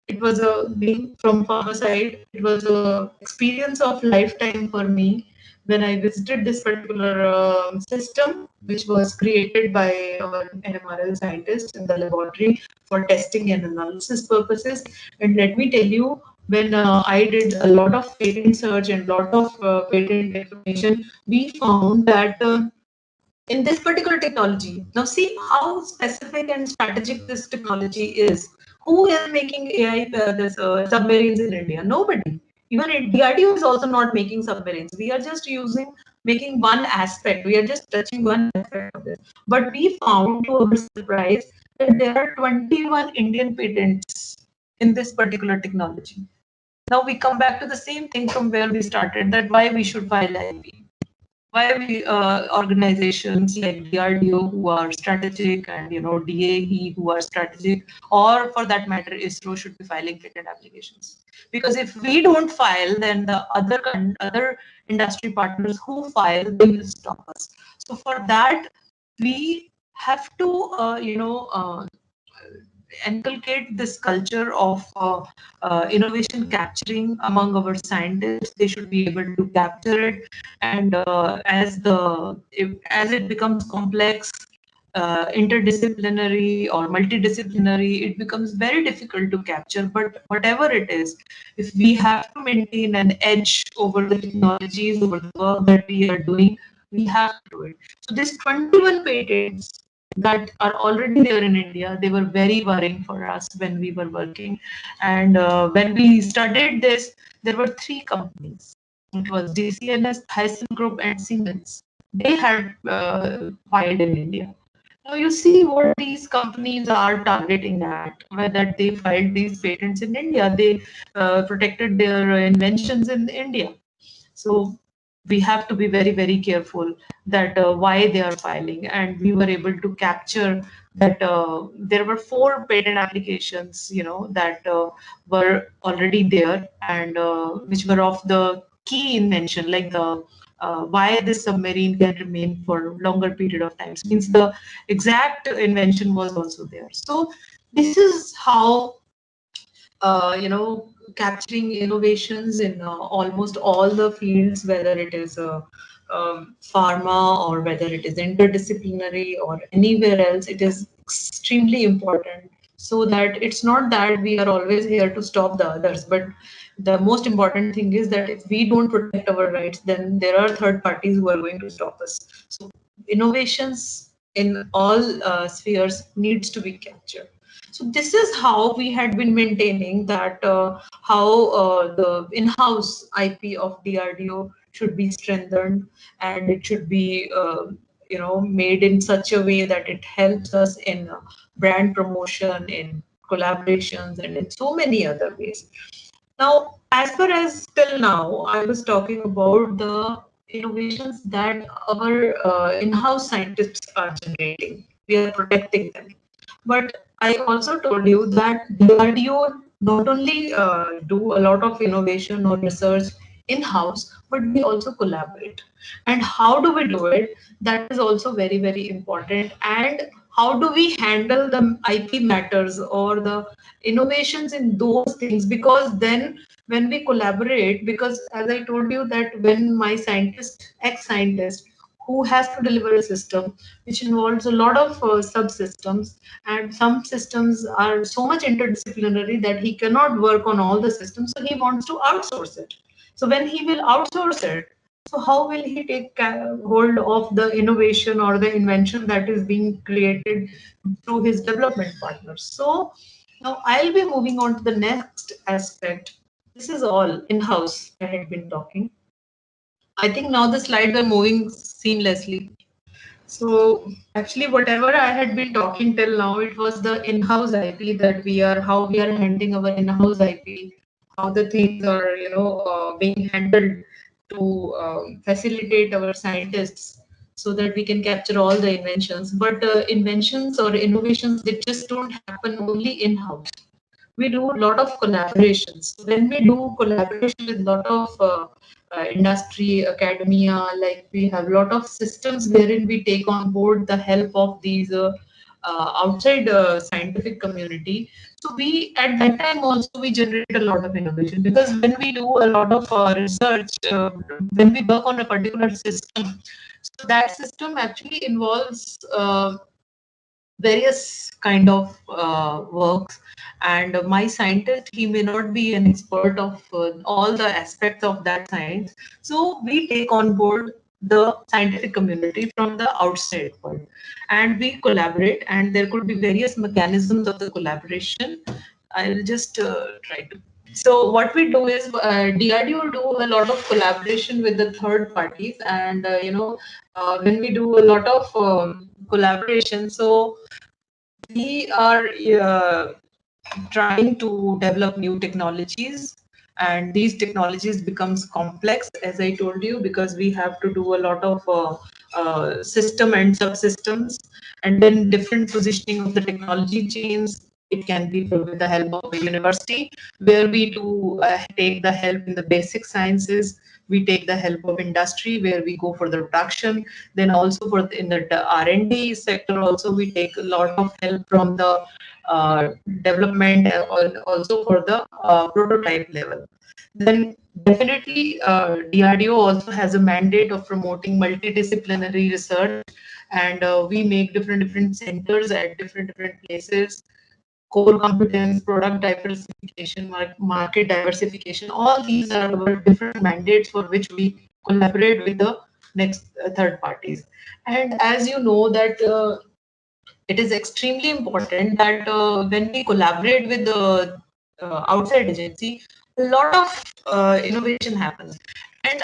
it was being from pharma side, it was a experience of lifetime for me when I visited this particular system, which was created by our NMRL scientists in the laboratory for testing and analysis purposes. And let me tell you, when I did a lot of patent search and lot of patent information, we found that in this particular technology, now see how specific and strategic this technology is. Who is making AI this submarines in India? Nobody. Even DRDO is also not making submarines. We are just making one aspect. We are just touching one aspect of this. But we found, to our surprise, that there are 21 Indian patents in this particular technology. Now we come back to the same thing from where we started, that why we should file IP. why we organizations like DRDO who are strategic and DAE who are strategic, or for that matter ISRO, should be filing patent applications. Because if we don't file, then the other industry partners who file, they will stop us. So for that, we have to inculcate this culture of innovation capturing among our scientists. They should be able to capture it, and as it becomes complex, interdisciplinary or multidisciplinary, it becomes very difficult to capture. But whatever it is, if we have to maintain an edge over the technologies, over the work that we are doing, we have to do it. So this 21 patents that are already there in India, they were very worrying for us when we were working. And when we studied this, there were three companies. It was DCNS, ThyssenKrupp, and Siemens. They had filed in India. Now you see what these companies are targeting at, whether they filed these patents in India, they protected their inventions in India. So we have to be very, very careful that why they are filing. And we were able to capture that there were 4 patent applications, that were already there, and which were of the key invention, like the why this submarine can remain for longer period of time. Means the exact invention was also there. So this is how capturing innovations in almost all the fields, whether it is pharma or whether it is interdisciplinary or anywhere else, it is extremely important. So that it's not that we are always here to stop the others, but the most important thing is that if we don't protect our rights, then there are third parties who are going to stop us. So innovations in all spheres needs to be captured. So this is how we had been maintaining that how the in-house IP of DRDO should be strengthened, and it should be made in such a way that it helps us in brand promotion, in collaborations, and in so many other ways. Now, as far as till now, I was talking about the innovations that our in-house scientists are generating. We are protecting them. But I also told you that DRDO not only do a lot of innovation or research in-house, but we also collaborate. And how do we do it? That is also very, very important. And how do we handle the IP matters or the innovations in those things? Because then when we collaborate, because as I told you that when my scientist, ex-scientist, who has to deliver a system which involves a lot of subsystems, and some systems are so much interdisciplinary that he cannot work on all the systems, so he wants to outsource it. So when he will outsource it, so how will he take hold of the innovation or the invention that is being created through his development partners? So now I'll be moving on to the next aspect. This is all in-house I had been talking. I think now the slides are moving seamlessly. So actually, whatever I had been talking till now, it was the in-house IP that how we are handling our in-house IP, how the things are, being handled to facilitate our scientists so that we can capture all the inventions. But inventions or innovations, they just don't happen only in-house. We do a lot of collaborations. When we do collaboration with a lot of industry, academia, like we have a lot of systems wherein we take on board the help of these outside scientific community. So we at that time also we generate a lot of innovation, because when we do a lot of research, when we work on a particular system, so that system actually involves various kind of works, and my scientist, he may not be an expert of all the aspects of that science, so we take on board the scientific community from the outside world, and we collaborate, and there could be various mechanisms of the collaboration. I'll just try to. So what we do is DRDO do a lot of collaboration with the third parties, and when we do a lot of collaboration, so we are trying to develop new technologies, and these technologies becomes complex, as I told you, because we have to do a lot of system and subsystems, and then different positioning of the technology chains. It can be with the help of a university, where we do take the help in the basic sciences. We take the help of industry, where we go for the production. Then also for in the R&D sector, also we take a lot of help from the development, also for the prototype level. Then definitely DRDO also has a mandate of promoting multidisciplinary research, and we make different centers at different places. Core competence, product diversification, market diversification, all these are our different mandates for which we collaborate with the next third parties. And as you know that it is extremely important that when we collaborate with the outside agency, a lot of innovation happens. And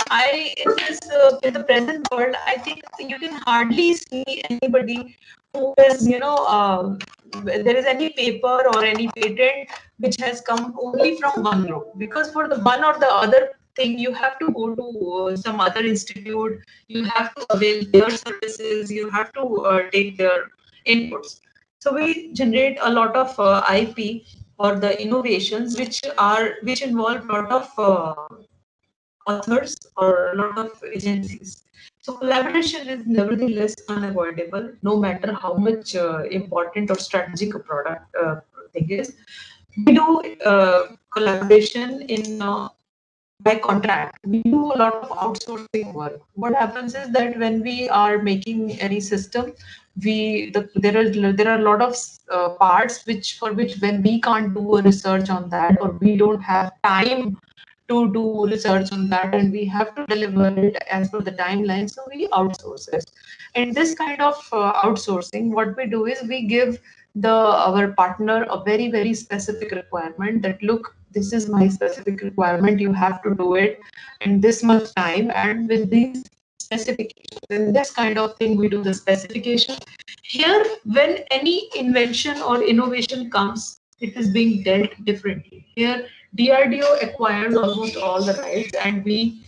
in this, in the present world, I think you can hardly see anybody who is, there is any paper or any patent which has come only from one group. Because for the one or the other thing, you have to go to some other institute, you have to avail their services, you have to take their inputs. So we generate a lot of IP or the innovations which involve a lot of authors or a lot of agencies. So collaboration is nevertheless unavoidable, no matter how much important or strategic a product thing is. We do collaboration in by contract. We do a lot of outsourcing work. What happens is that when we are making any system, there are a lot of parts which when we can't do a research on that, or we don't have time to do research on that, and we have to deliver it as per the timeline, so we outsource it. And this kind of outsourcing, what we do is we give the our partner a very specific requirement, that look, this is my specific requirement, you have to do it in this much time and with these specifications. And this kind of thing, we do the specification. Here, when any invention or innovation comes, it is being dealt differently. Here, DRDO acquires almost all the rights, and we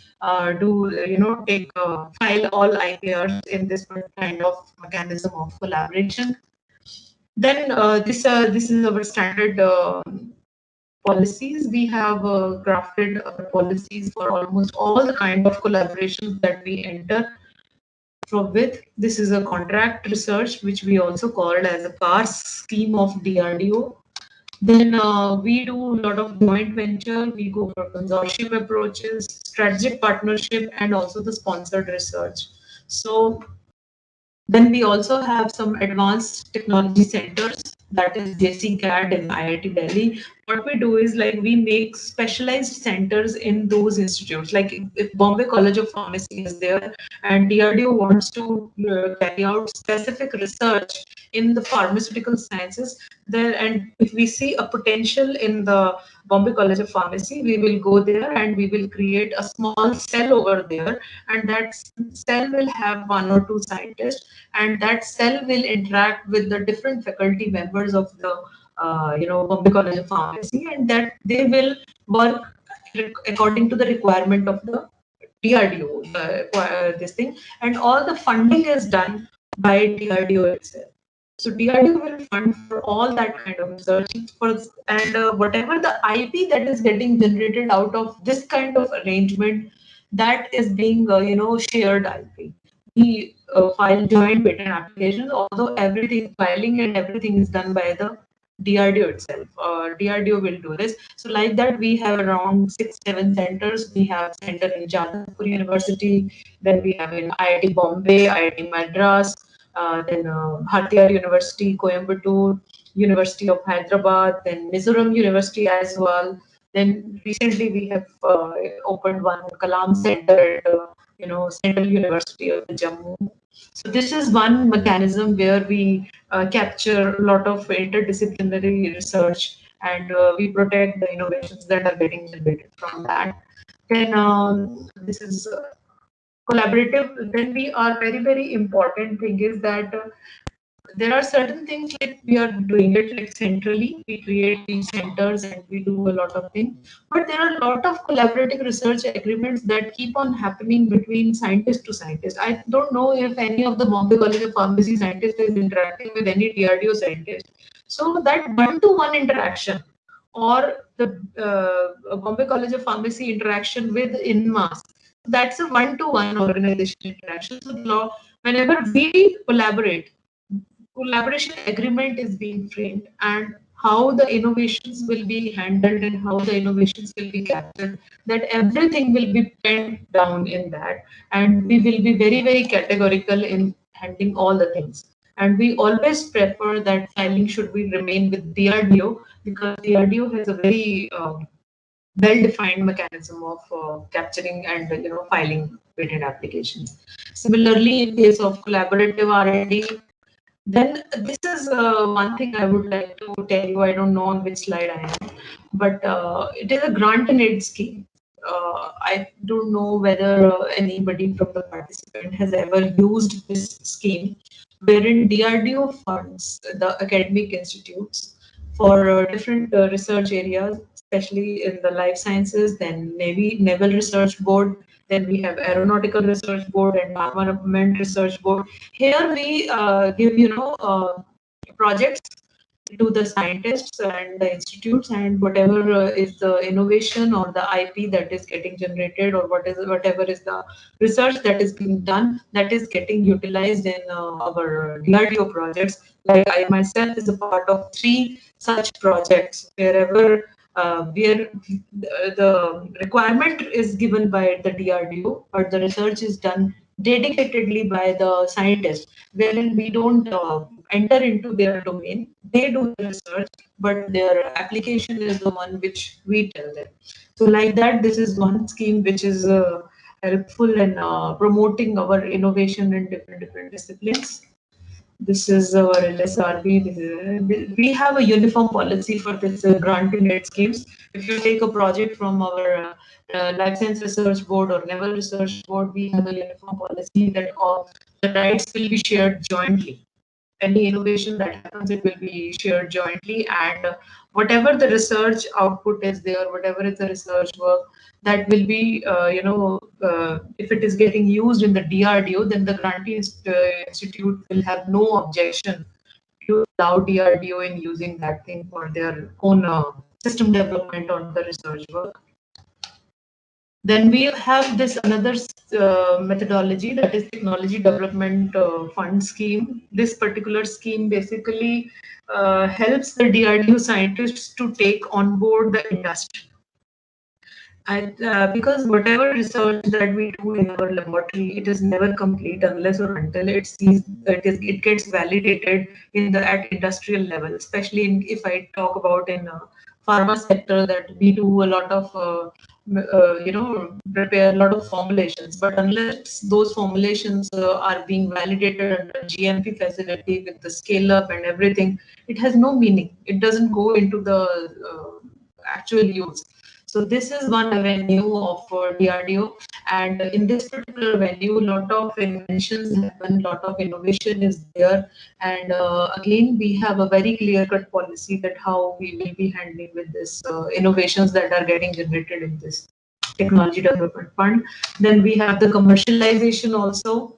take file all IPRs in this kind of mechanism of collaboration. Then this is our standard policies. We have crafted policies for almost all the kind of collaborations that we enter from with. This is a contract research, which we also called as a CARS scheme of DRDO. Then we do a lot of joint venture. We go for consortium approaches, strategic partnership, and also the sponsored research. So then we also have some advanced technology centers, that is JCCAD and IIT Delhi. What we do is like we make specialized centers in those institutes. Like if Bombay College of Pharmacy is there and DRDO wants to carry out specific research in the pharmaceutical sciences, there, and if we see a potential in the Bombay College of Pharmacy, we will go there and we will create a small cell over there, and that cell will have one or two scientists, and that cell will interact with the different faculty members of the Bombay College of Pharmacy, and that they will work according to the requirement of the DRDO, this thing, and all the funding is done by DRDO itself. So DRDO will fund for all that kind of research, and whatever the IP that is getting generated out of this kind of arrangement, that is being shared IP. We file joint patent applications, although everything filing and everything is done by the DRDO itself. DRDO will do this. So like that, we have around 6-7 centers. We have center in Jadavpur University, then we have in IIT Bombay, IIT Madras, then Bharatiya University, Coimbatore, University of Hyderabad, then Mizoram University as well. Then recently we have opened one Kalam Center at Central University of Jammu. So this is one mechanism where we capture a lot of interdisciplinary research, and we protect the innovations that are getting generated from that. Then this is collaborative. Then we are very important thing is that there are certain things like we are doing it like centrally, we create these centers and we do a lot of things. But there are a lot of collaborative research agreements that keep on happening between scientist to scientist. I don't know if any of the Bombay College of Pharmacy scientist is interacting with any DRDO scientist. So that one-to-one interaction or the Bombay College of Pharmacy interaction with INMAS, that's a one-to-one organization interaction. So whenever we collaborate, collaboration agreement is being framed and how the innovations will be handled and how the innovations will be captured, that everything will be penned down in that, and we will be very, very categorical in handling all the things. And we always prefer that filing should be remain with DRDO, because DRDO has a very well-defined mechanism of capturing and filing patent applications. Similarly, in case of collaborative R&D, then this is one thing I would like to tell you. I don't know on which slide I am, but it is a grant and aid scheme. I don't know whether anybody from the participant has ever used this scheme, wherein DRDO funds the academic institutes for different research areas, especially in the life sciences, then Navy Naval Research Board, then we have Aeronautical Research Board and Armament Research Board. Here we give, projects to the scientists and the institutes, and whatever is the innovation or the IP that is getting generated, or whatever is the research that is being done, that is getting utilized in our DRDO projects. Like I myself is a part of 3 such projects where the requirement is given by the DRDO, but the research is done dedicatedly by the scientists, wherein we don't enter into their domain. They do the research, but their application is the one which we tell them. So, like that, this is one scheme which is helpful in promoting our innovation in different disciplines. This is our LSRB. We have a uniform policy for this grant and aid schemes. If you take a project from our Life Science Research Board or Naval Research Board, we have a uniform policy that all the rights will be shared jointly. Any innovation that happens, it will be shared jointly, and whatever the research output is there, whatever is the research work, that will be, if it is getting used in the DRDO, then the grantee institute will have no objection to allow DRDO in using that thing for their own system development on the research work. Then we have this another methodology, that is Technology Development Fund Scheme. This particular scheme basically helps the DRDO scientists to take on board the industry. And because whatever research that we do in our laboratory, it is never complete unless or until it gets validated in the at industrial level. Especially if I talk about in pharma sector, that we do a lot of prepare a lot of formulations, but unless those formulations are being validated under GMP facility with the scale up and everything, it has no meaning. It doesn't go into the actual use. So this is one avenue of DRDO, and in this particular venue, a lot of inventions happen, lot of innovation is there, and again we have a very clear-cut policy that how we will be handling with this innovations that are getting generated in this Technology Development Fund. Then we have the commercialization also.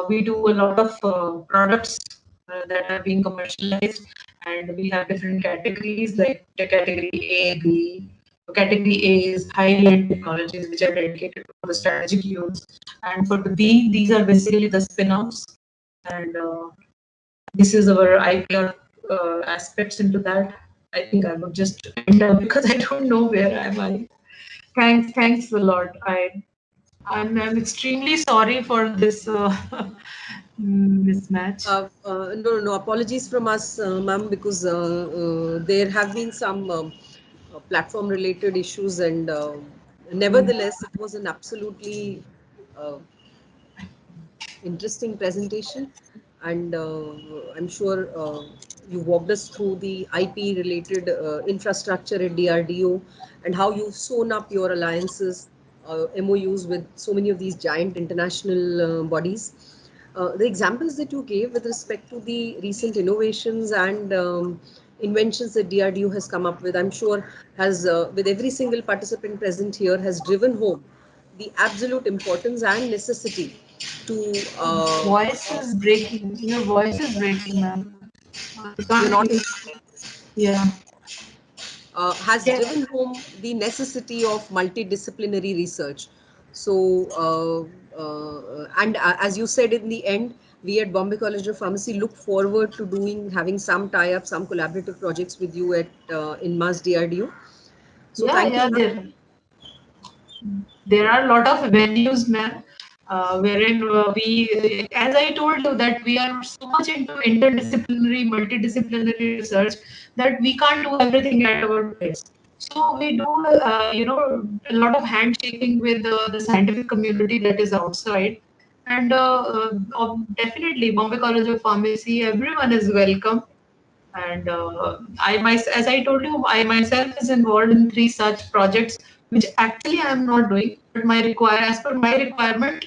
We do a lot of products that are being commercialized, and we have different categories like the category A, B. Category A is high-end technologies which are dedicated for the strategic use, and for the B, these are basically the spin-offs, and this is our IPR aspects into that. I think I would just end up because I don't know where am I. Thanks a lot. I'm extremely sorry for this mismatch. No. Apologies from us, ma'am, because there have been some platform-related issues, and nevertheless, it was an absolutely interesting presentation, and I'm sure you walked us through the IP-related infrastructure at DRDO and how you've sewn up your alliances, MOUs with so many of these giant international bodies. The examples that you gave with respect to the recent innovations and inventions that DRDO has come up with, I'm sure has, with every single participant present here, has driven home the absolute importance and necessity to, Voice is breaking. Your voice is breaking, ma'am. I you're can't not, hear. Yeah. has Yeah. driven home the necessity of multidisciplinary research. So, and as you said in the end, we at Bombay College of Pharmacy look forward to having some tie-up, some collaborative projects with you at INMAS DRDO. So, Yeah, thank you, yeah. ma'am. There are a lot of venues, ma'am, wherein we, as I told you, that we are so much into interdisciplinary, multidisciplinary research that we can't do everything at our place. So we do, a lot of handshaking with the scientific community that is outside. And definitely, Bombay College of Pharmacy, everyone is welcome. And as I told you, I myself is involved in 3 such projects, which actually I am not doing, but as per my requirement,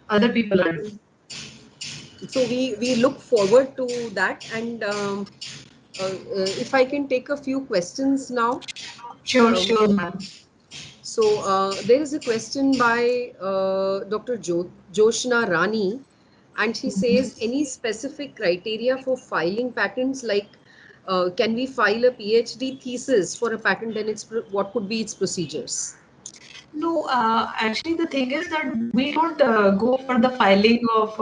other people are doing. So, we look forward to that. And if I can take a few questions now. Sure, Um, sure, ma'am. So there is a question by Dr. Joshna Rani, and she says, any specific criteria for filing patents? Like, can we file a PhD thesis for a patent, and what could be its procedures? No, actually, the thing is that we don't go for the filing of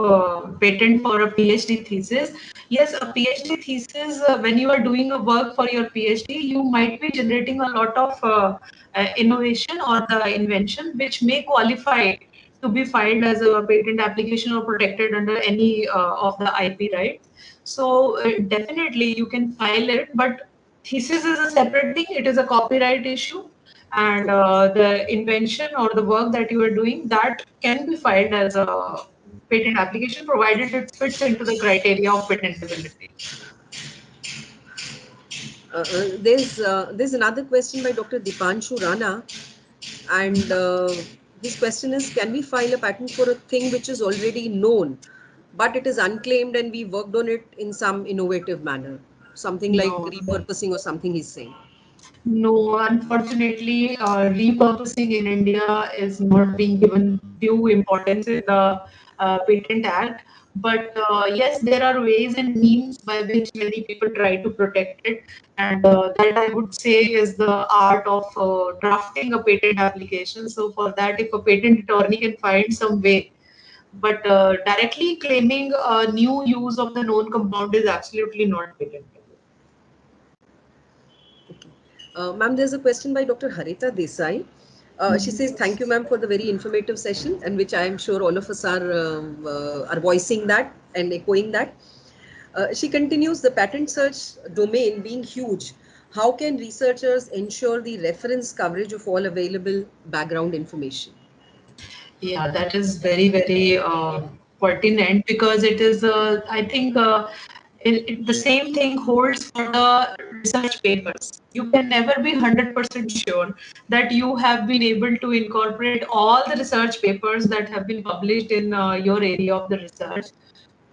patent for a PhD thesis. Yes, a PhD thesis, when you are doing a work for your PhD, you might be generating a lot of innovation or the invention which may qualify to be filed as a patent application or protected under any of the IP rights. So definitely you can file it, but thesis is a separate thing. It is a copyright issue, and the invention or the work that you are doing, that can be filed as a patent application provided it fits into the criteria of patentability. There's another question by Dr. Dipanshu Rana, and his question is, can we file a patent for a thing which is already known, but it is unclaimed and we worked on it in some innovative manner, something like No, repurposing or something, he's saying. no, unfortunately, repurposing in India is not being given due importance in the Patent Act. But yes, there are ways and means by which many people try to protect it. And that I would say is the art of drafting a patent application. So, for that, if a patent attorney can find some way, but directly claiming a new use of the known compound is absolutely not patentable. Okay. Ma'am, there's a question by Dr. Harita Desai. She says, "Thank you, ma'am, for the very informative session," and which I am sure all of us are voicing that and echoing that. She continues, the patent search domain being huge, how can researchers ensure the reference coverage of all available background information? Yeah, that is very, very pertinent because it is, I think, the same thing holds for the research papers. You can never be 100% sure that you have been able to incorporate all the research papers that have been published in your area of the research.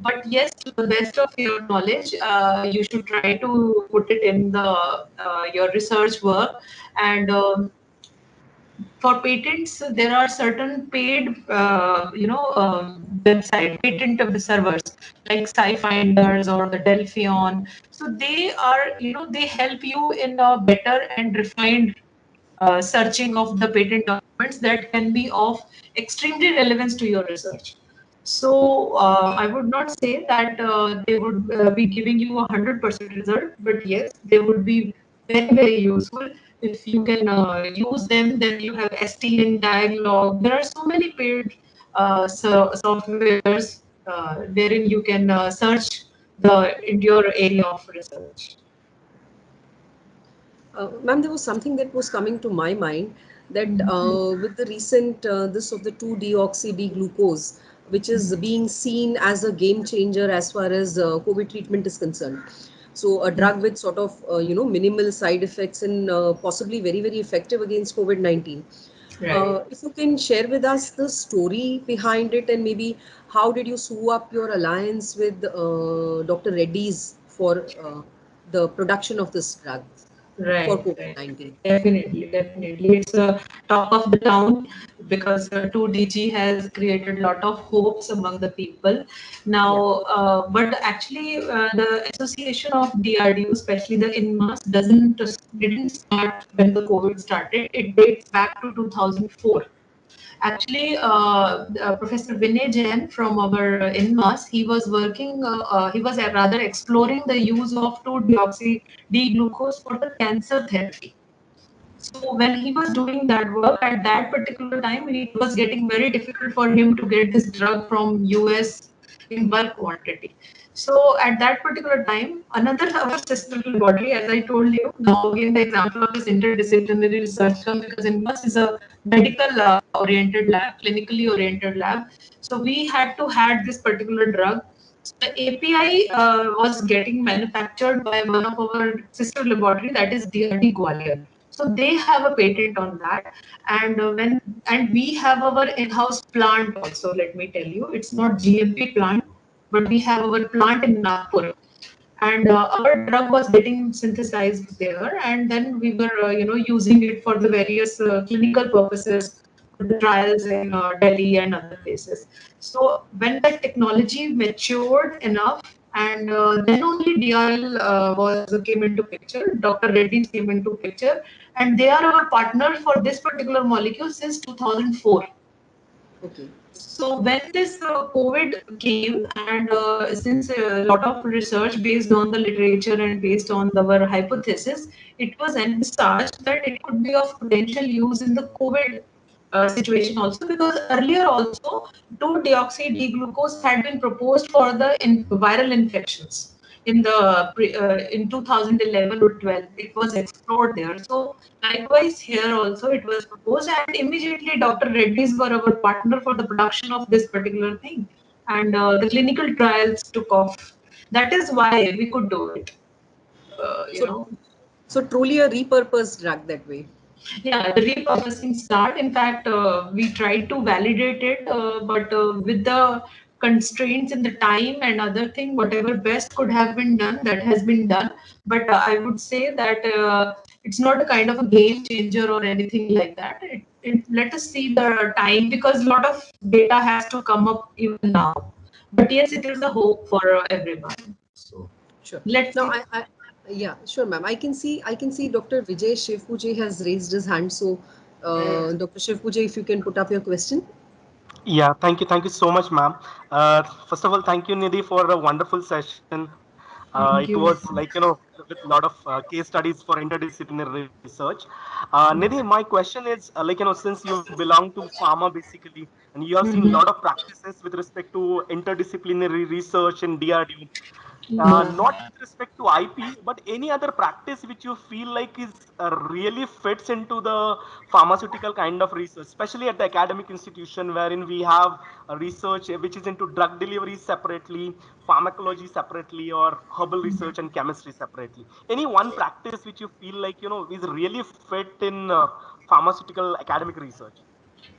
But yes, to the best of your knowledge, you should try to put it in the your research work. And for patents, there are certain paid, website patent servers like SciFinders or the Delphion. So they are, they help you in a better and refined searching of the patent documents that can be of extremely relevance to your research. So I would not say that they would be giving you 100% result, but yes, they would be very, very useful. If you can use them, then you have STN, Dialog. There are so many paid softwares wherein you can search in your area of research. Ma'am, there was something that was coming to my mind that with the recent this of the 2-deoxy-D-glucose, which is being seen as a game changer as far as COVID treatment is concerned. So a drug with sort of minimal side effects and possibly very, very effective against COVID-19. Right. If you can share with us the story behind it, and maybe how did you sew up your alliance with Dr. Reddy's for the production of this drug for Right, right. COVID-19? Definitely, definitely. It's a talk of the town because 2DG has created a lot of hopes among the people. Yeah. Now, but actually, the association of DRDO, especially the INMAS, didn't start when the COVID started. It dates back to 2004. Actually, Professor Vinay Jain from our INMAS, he was rather exploring the use of 2-deoxy D-glucose for the cancer therapy. So when he was doing that work at that particular time, it was getting very difficult for him to get this drug from US in bulk quantity. So at that particular time, another our sister laboratory, as I told you, now again the example of this interdisciplinary research come because INMAS is a medical oriented lab, clinically oriented lab. So we had to had this particular drug. So the API was getting manufactured by one of our sister laboratory, that is DRD Gwalior. So they have a patent on that, and we have our in-house plant also. Let me tell you, it's not GMP plant, but we have our plant in Nagpur, and our drug was getting synthesized there, and then we were using it for the various clinical purposes for the trials in Delhi and other places. So when that technology matured enough, and then only DRL was came into picture. Dr. Reddy's came into picture, and they are our partner for this particular molecule since 2004. Okay. So when this COVID came, and since a lot of research based on the literature and based on our hypothesis, it was envisaged that it could be of potential use in the COVID situation also, because earlier also 2-deoxy D-glucose had been proposed for the viral infections in the in 2011 or 12. It was explored there. So likewise here also it was proposed, and immediately Dr. Reddy's were our partner for the production of this particular thing, and the clinical trials took off. That is why we could do it. Uh, you So, know, so truly a repurposed drug that way. Yeah, the repurposing start. In fact, we tried to validate it, but with the constraints in the time and other thing, whatever best could have been done, that has been done. But I would say that it's not a kind of a game changer or anything like that. Let us see the time, because a lot of data has to come up even now. But yes, it is a hope for everyone. So Sure. let's Now, see. yeah, sure, ma'am. I can see Dr. Vijay Shivpuje has raised his hand. So, Dr. Shivpuje, if you can put up your question. Yeah, thank you so much, ma'am. First of all, thank you, Nidhi, for a wonderful session. It Thank you. was like, with a lot of case studies for interdisciplinary research. Nidhi, my question is, since you belong to pharma basically, and you have seen a lot of practices with respect to interdisciplinary research in DRDO, not with respect to IP, but any other practice which you feel like is really fits into the pharmaceutical kind of research, especially at the academic institution wherein we have research which is into drug delivery separately, pharmacology separately, or herbal research and chemistry separately. Any one practice which you feel like, is really fit in pharmaceutical academic research?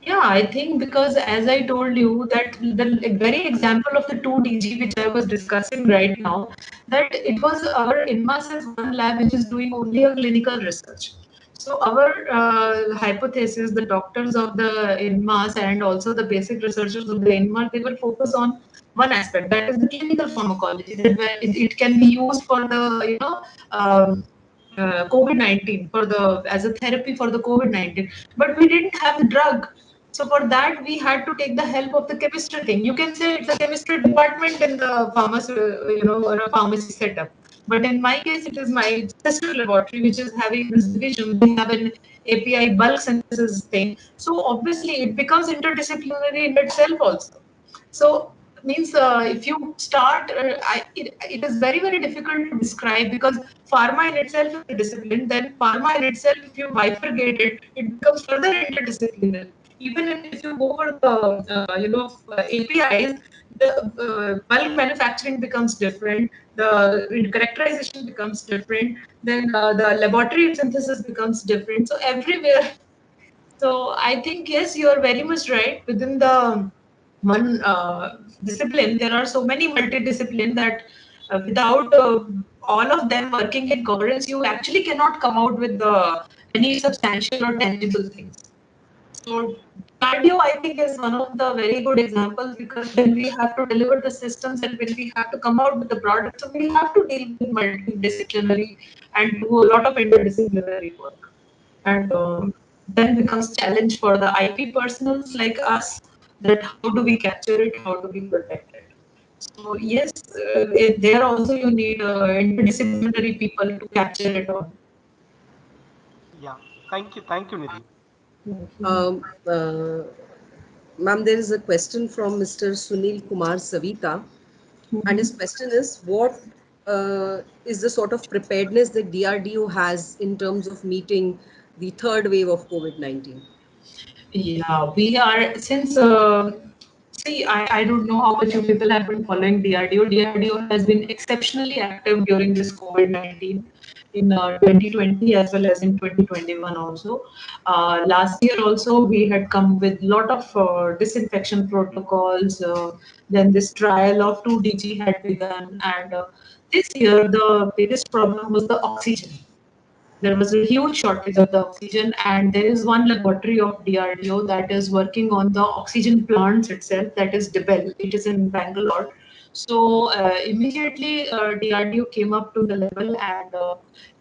Yeah, I think because as I told you that the very example of the 2DG which I was discussing right now, that it was our INMAS as one lab which is doing only a clinical research. So our hypothesis, the doctors of the INMAS and also the basic researchers of the INMAS, they will focus on one aspect, that is the clinical pharmacology, that where it can be used for the COVID-19 for the as a therapy for the COVID-19, but we didn't have the drug. So for that, we had to take the help of the chemistry thing. You can say it's a chemistry department in the pharmacy, or a pharmacy setup. But in my case, it is my sister laboratory which is having this division. They have an API bulk synthesis thing. So obviously, it becomes interdisciplinary in itself also. So means if you start, it is very difficult to describe, because pharma in itself is a discipline. Then pharma in itself, if you bifurcate it, it becomes further interdisciplinary. Even if you go for the APIs, the bulk manufacturing becomes different. The characterization becomes different. Then the laboratory synthesis becomes different. So everywhere So I think, yes, you are very much right. Within the one discipline, there are so many multidiscipline that without all of them working in coherence, you actually cannot come out with any substantial or tangible things. So cardio, I think, is one of the very good examples, because when we have to deliver the systems and when we have to come out with the product, so we have to deal with multidisciplinary and do a lot of interdisciplinary work. And then becomes challenge for the IP personals like us, that how do we capture it, how do we protect it. So yes, there also you need interdisciplinary people to capture it all. Yeah. Thank you, Nidhi. Um, uh, Ma'am, there is a question from Mr. Sunil Kumar Savita, and his question is, what is the sort of preparedness that DRDO has in terms of meeting the third wave of COVID-19? Yeah, we are, since see, I don't know how much you people have been following DRDO. DRDO has been exceptionally active during this COVID-19 in 2020 as well as in 2021 also. Last year also we had come with lot of disinfection protocols. Then this trial of 2DG had begun, and this year the biggest problem was the oxygen. There was a huge shortage of the oxygen, and there is one laboratory of DRDO that is working on the oxygen plants itself, that is DBEL. It is in Bangalore. So immediately DRDO came up to the level, and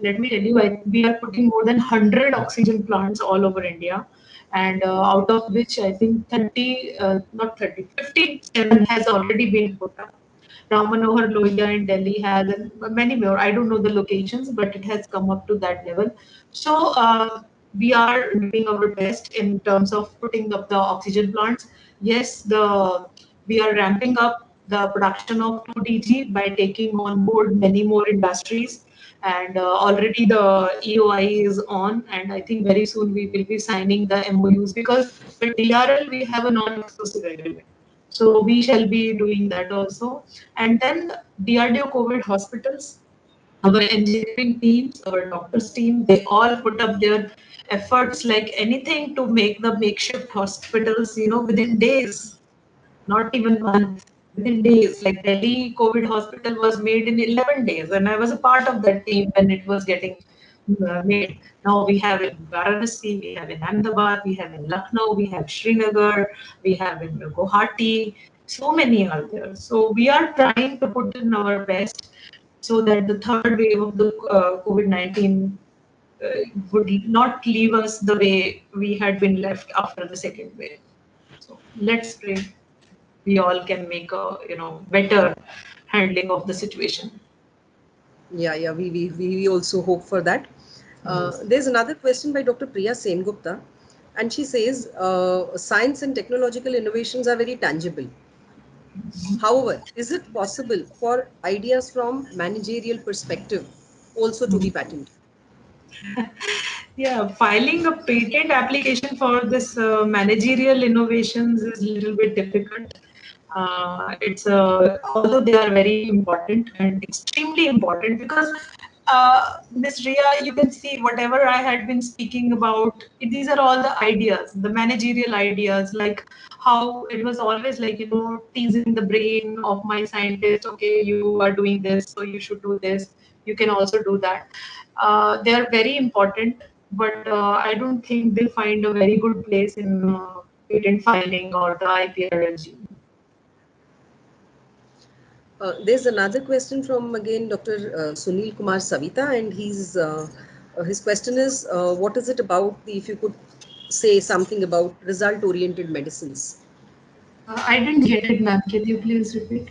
let me tell you, we are putting more than 100 oxygen plants all over India, and out of which I think 30, not 30, 57 has already been put up. Ram Manohar Lohia in Delhi has, and many more. I don't know the locations, but it has come up to that level. So we are doing our best in terms of putting up the oxygen plants. Yes, we are ramping up the production of 2DG by taking on board many more industries. And already the EOI is on, and I think very soon we will be signing the MOUs, because with DRL we have a non-exclusive agreement. So we shall be doing that also. And then DRDO COVID hospitals, our engineering teams, our doctors team, they all put up their efforts like anything to make the makeshift hospitals, within days, not even months, within days. Like Delhi COVID hospital was made in 11 days, and I was a part of that team when it was getting made. Now we have in Varanasi, we have in Ahmedabad, we have in Lucknow, we have Srinagar, we have in Guwahati. So many are there. So we are trying to put in our best so that the third wave of the COVID-19 would not leave us the way we had been left after the second wave. So let's pray we all can make a better handling of the situation. Yeah, we also hope for that. There's another question by Dr. Priya Sengupta, and she says, science and technological innovations are very tangible. However, is it possible for ideas from managerial perspective also to be patented? Yeah, filing a patent application for this managerial innovations is a little bit difficult. It's although they are very important and extremely important, because Ms. Ria, you can see whatever I had been speaking about. These are all the ideas, the managerial ideas, like how it was always like teasing the brain of my scientist. Okay, you are doing this, so you should do this. You can also do that. They are very important, but I don't think they find a very good place in patent filing or the IPR regime. There's another question from again Dr. Sunil Kumar Savita, and his question is, what is it about if you could say something about result-oriented medicines? I didn't get it, ma'am. Can you please repeat?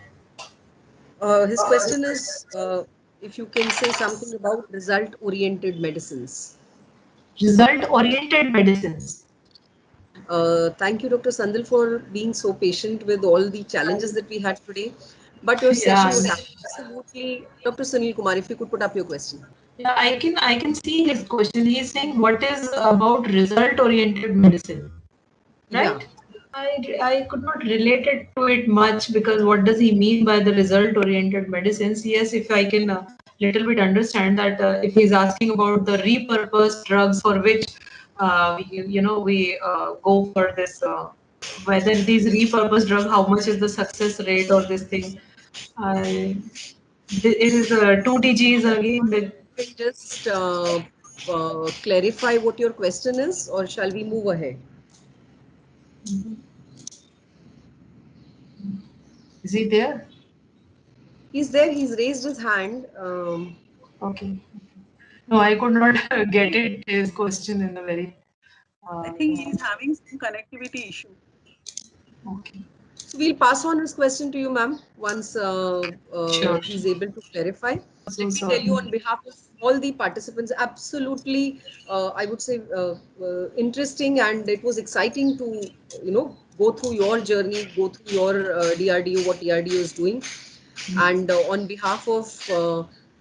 His question is, if you can say something about result-oriented medicines. Result-oriented medicines. Thank you, Dr. Sandil, for being so patient with all the challenges that we had today. But your Yeah. session was absolutely, Dr. Sunil Kumar, if you could put up your question. Yeah, I can see his question. He's saying what is about result-oriented medicine, Yeah. right? I could not relate it to it much, because what does he mean by the result-oriented medicines? Yes, if I can little bit understand that if he's asking about the repurposed drugs for which we go for this, whether these repurposed drug, how much is the success rate of this thing. It is 2 TGs again. Can you just clarify what your question is, or shall we move ahead? Is he there? He's there. He's raised his hand. Okay. No, I could not get it. His question in a very. I think he's having some connectivity issue. Okay. So we'll pass on his question to you, ma'am, once Sure. he's able to clarify. So Let me sorry. tell you on behalf of all the participants, absolutely, I would say, interesting, and it was exciting to, go through your journey, go through your DRDO, what DRDO is doing. And on behalf of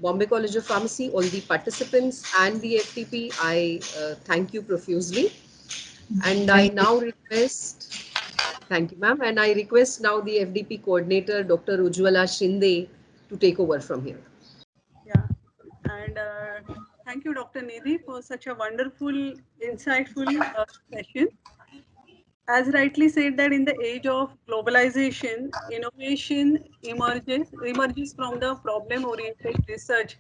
Bombay College of Pharmacy, all the participants and the FTP, I thank you profusely. And I now request, thank you, ma'am. And I request now the FDP coordinator, Dr. Ujjwala Shinde, to take over from here. Yeah, and thank you, Dr. Nidhi, for such a wonderful, insightful session. As rightly said, that in the age of globalization, innovation emerges from the problem-oriented research,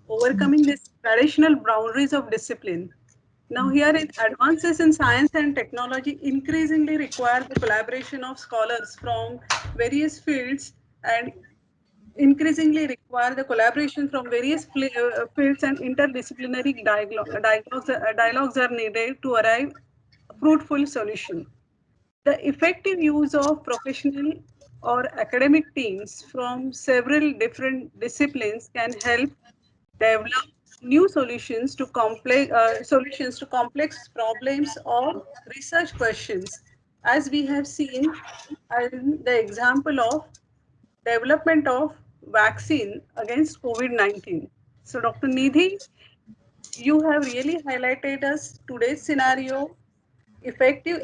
overcoming these traditional boundaries of discipline. Now, here advances in science and technology increasingly require the collaboration of scholars from various fields and increasingly require the collaboration from various fields, and interdisciplinary dialogues are needed to arrive fruitful solution. The effective use of professional or academic teams from several different disciplines can help develop new solutions to complex problems or research questions, as we have seen in the example of development of vaccine against COVID-19. So, Dr. Nidhi, you have really highlighted us today's scenario. Effective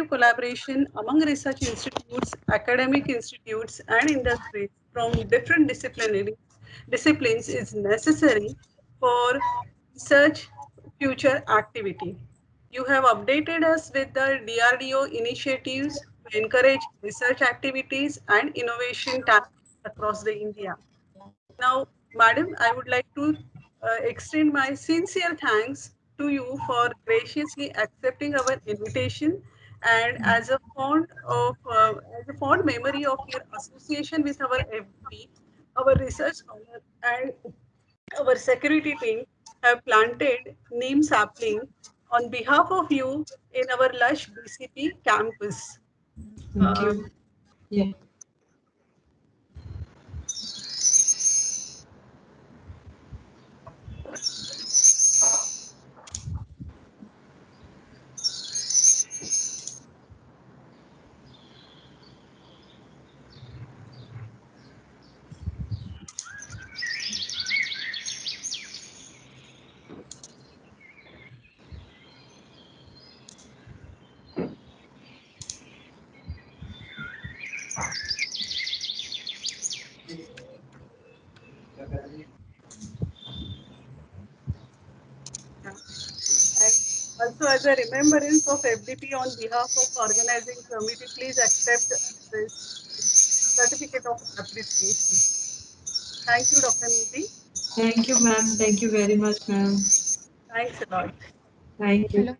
collaboration among research institutes, academic institutes, and industries from different disciplines is necessary for research future activity. You have updated us with the DRDO initiatives to encourage research activities and innovation talent across the India. Now, madam, I would like to extend my sincere thanks to you for graciously accepting our invitation, and as a fond memory of your association with our FDP, our research scholar and our security team have planted neem sapling on behalf of you in our lush BCP campus. Thank you. Yeah. And also, as a remembrance of FDP on behalf of organizing committee, please accept this certificate of appreciation. Thank you, Dr. Nidhi. Thank you, ma'am. Thank you very much, ma'am. Thanks a lot. Thank you.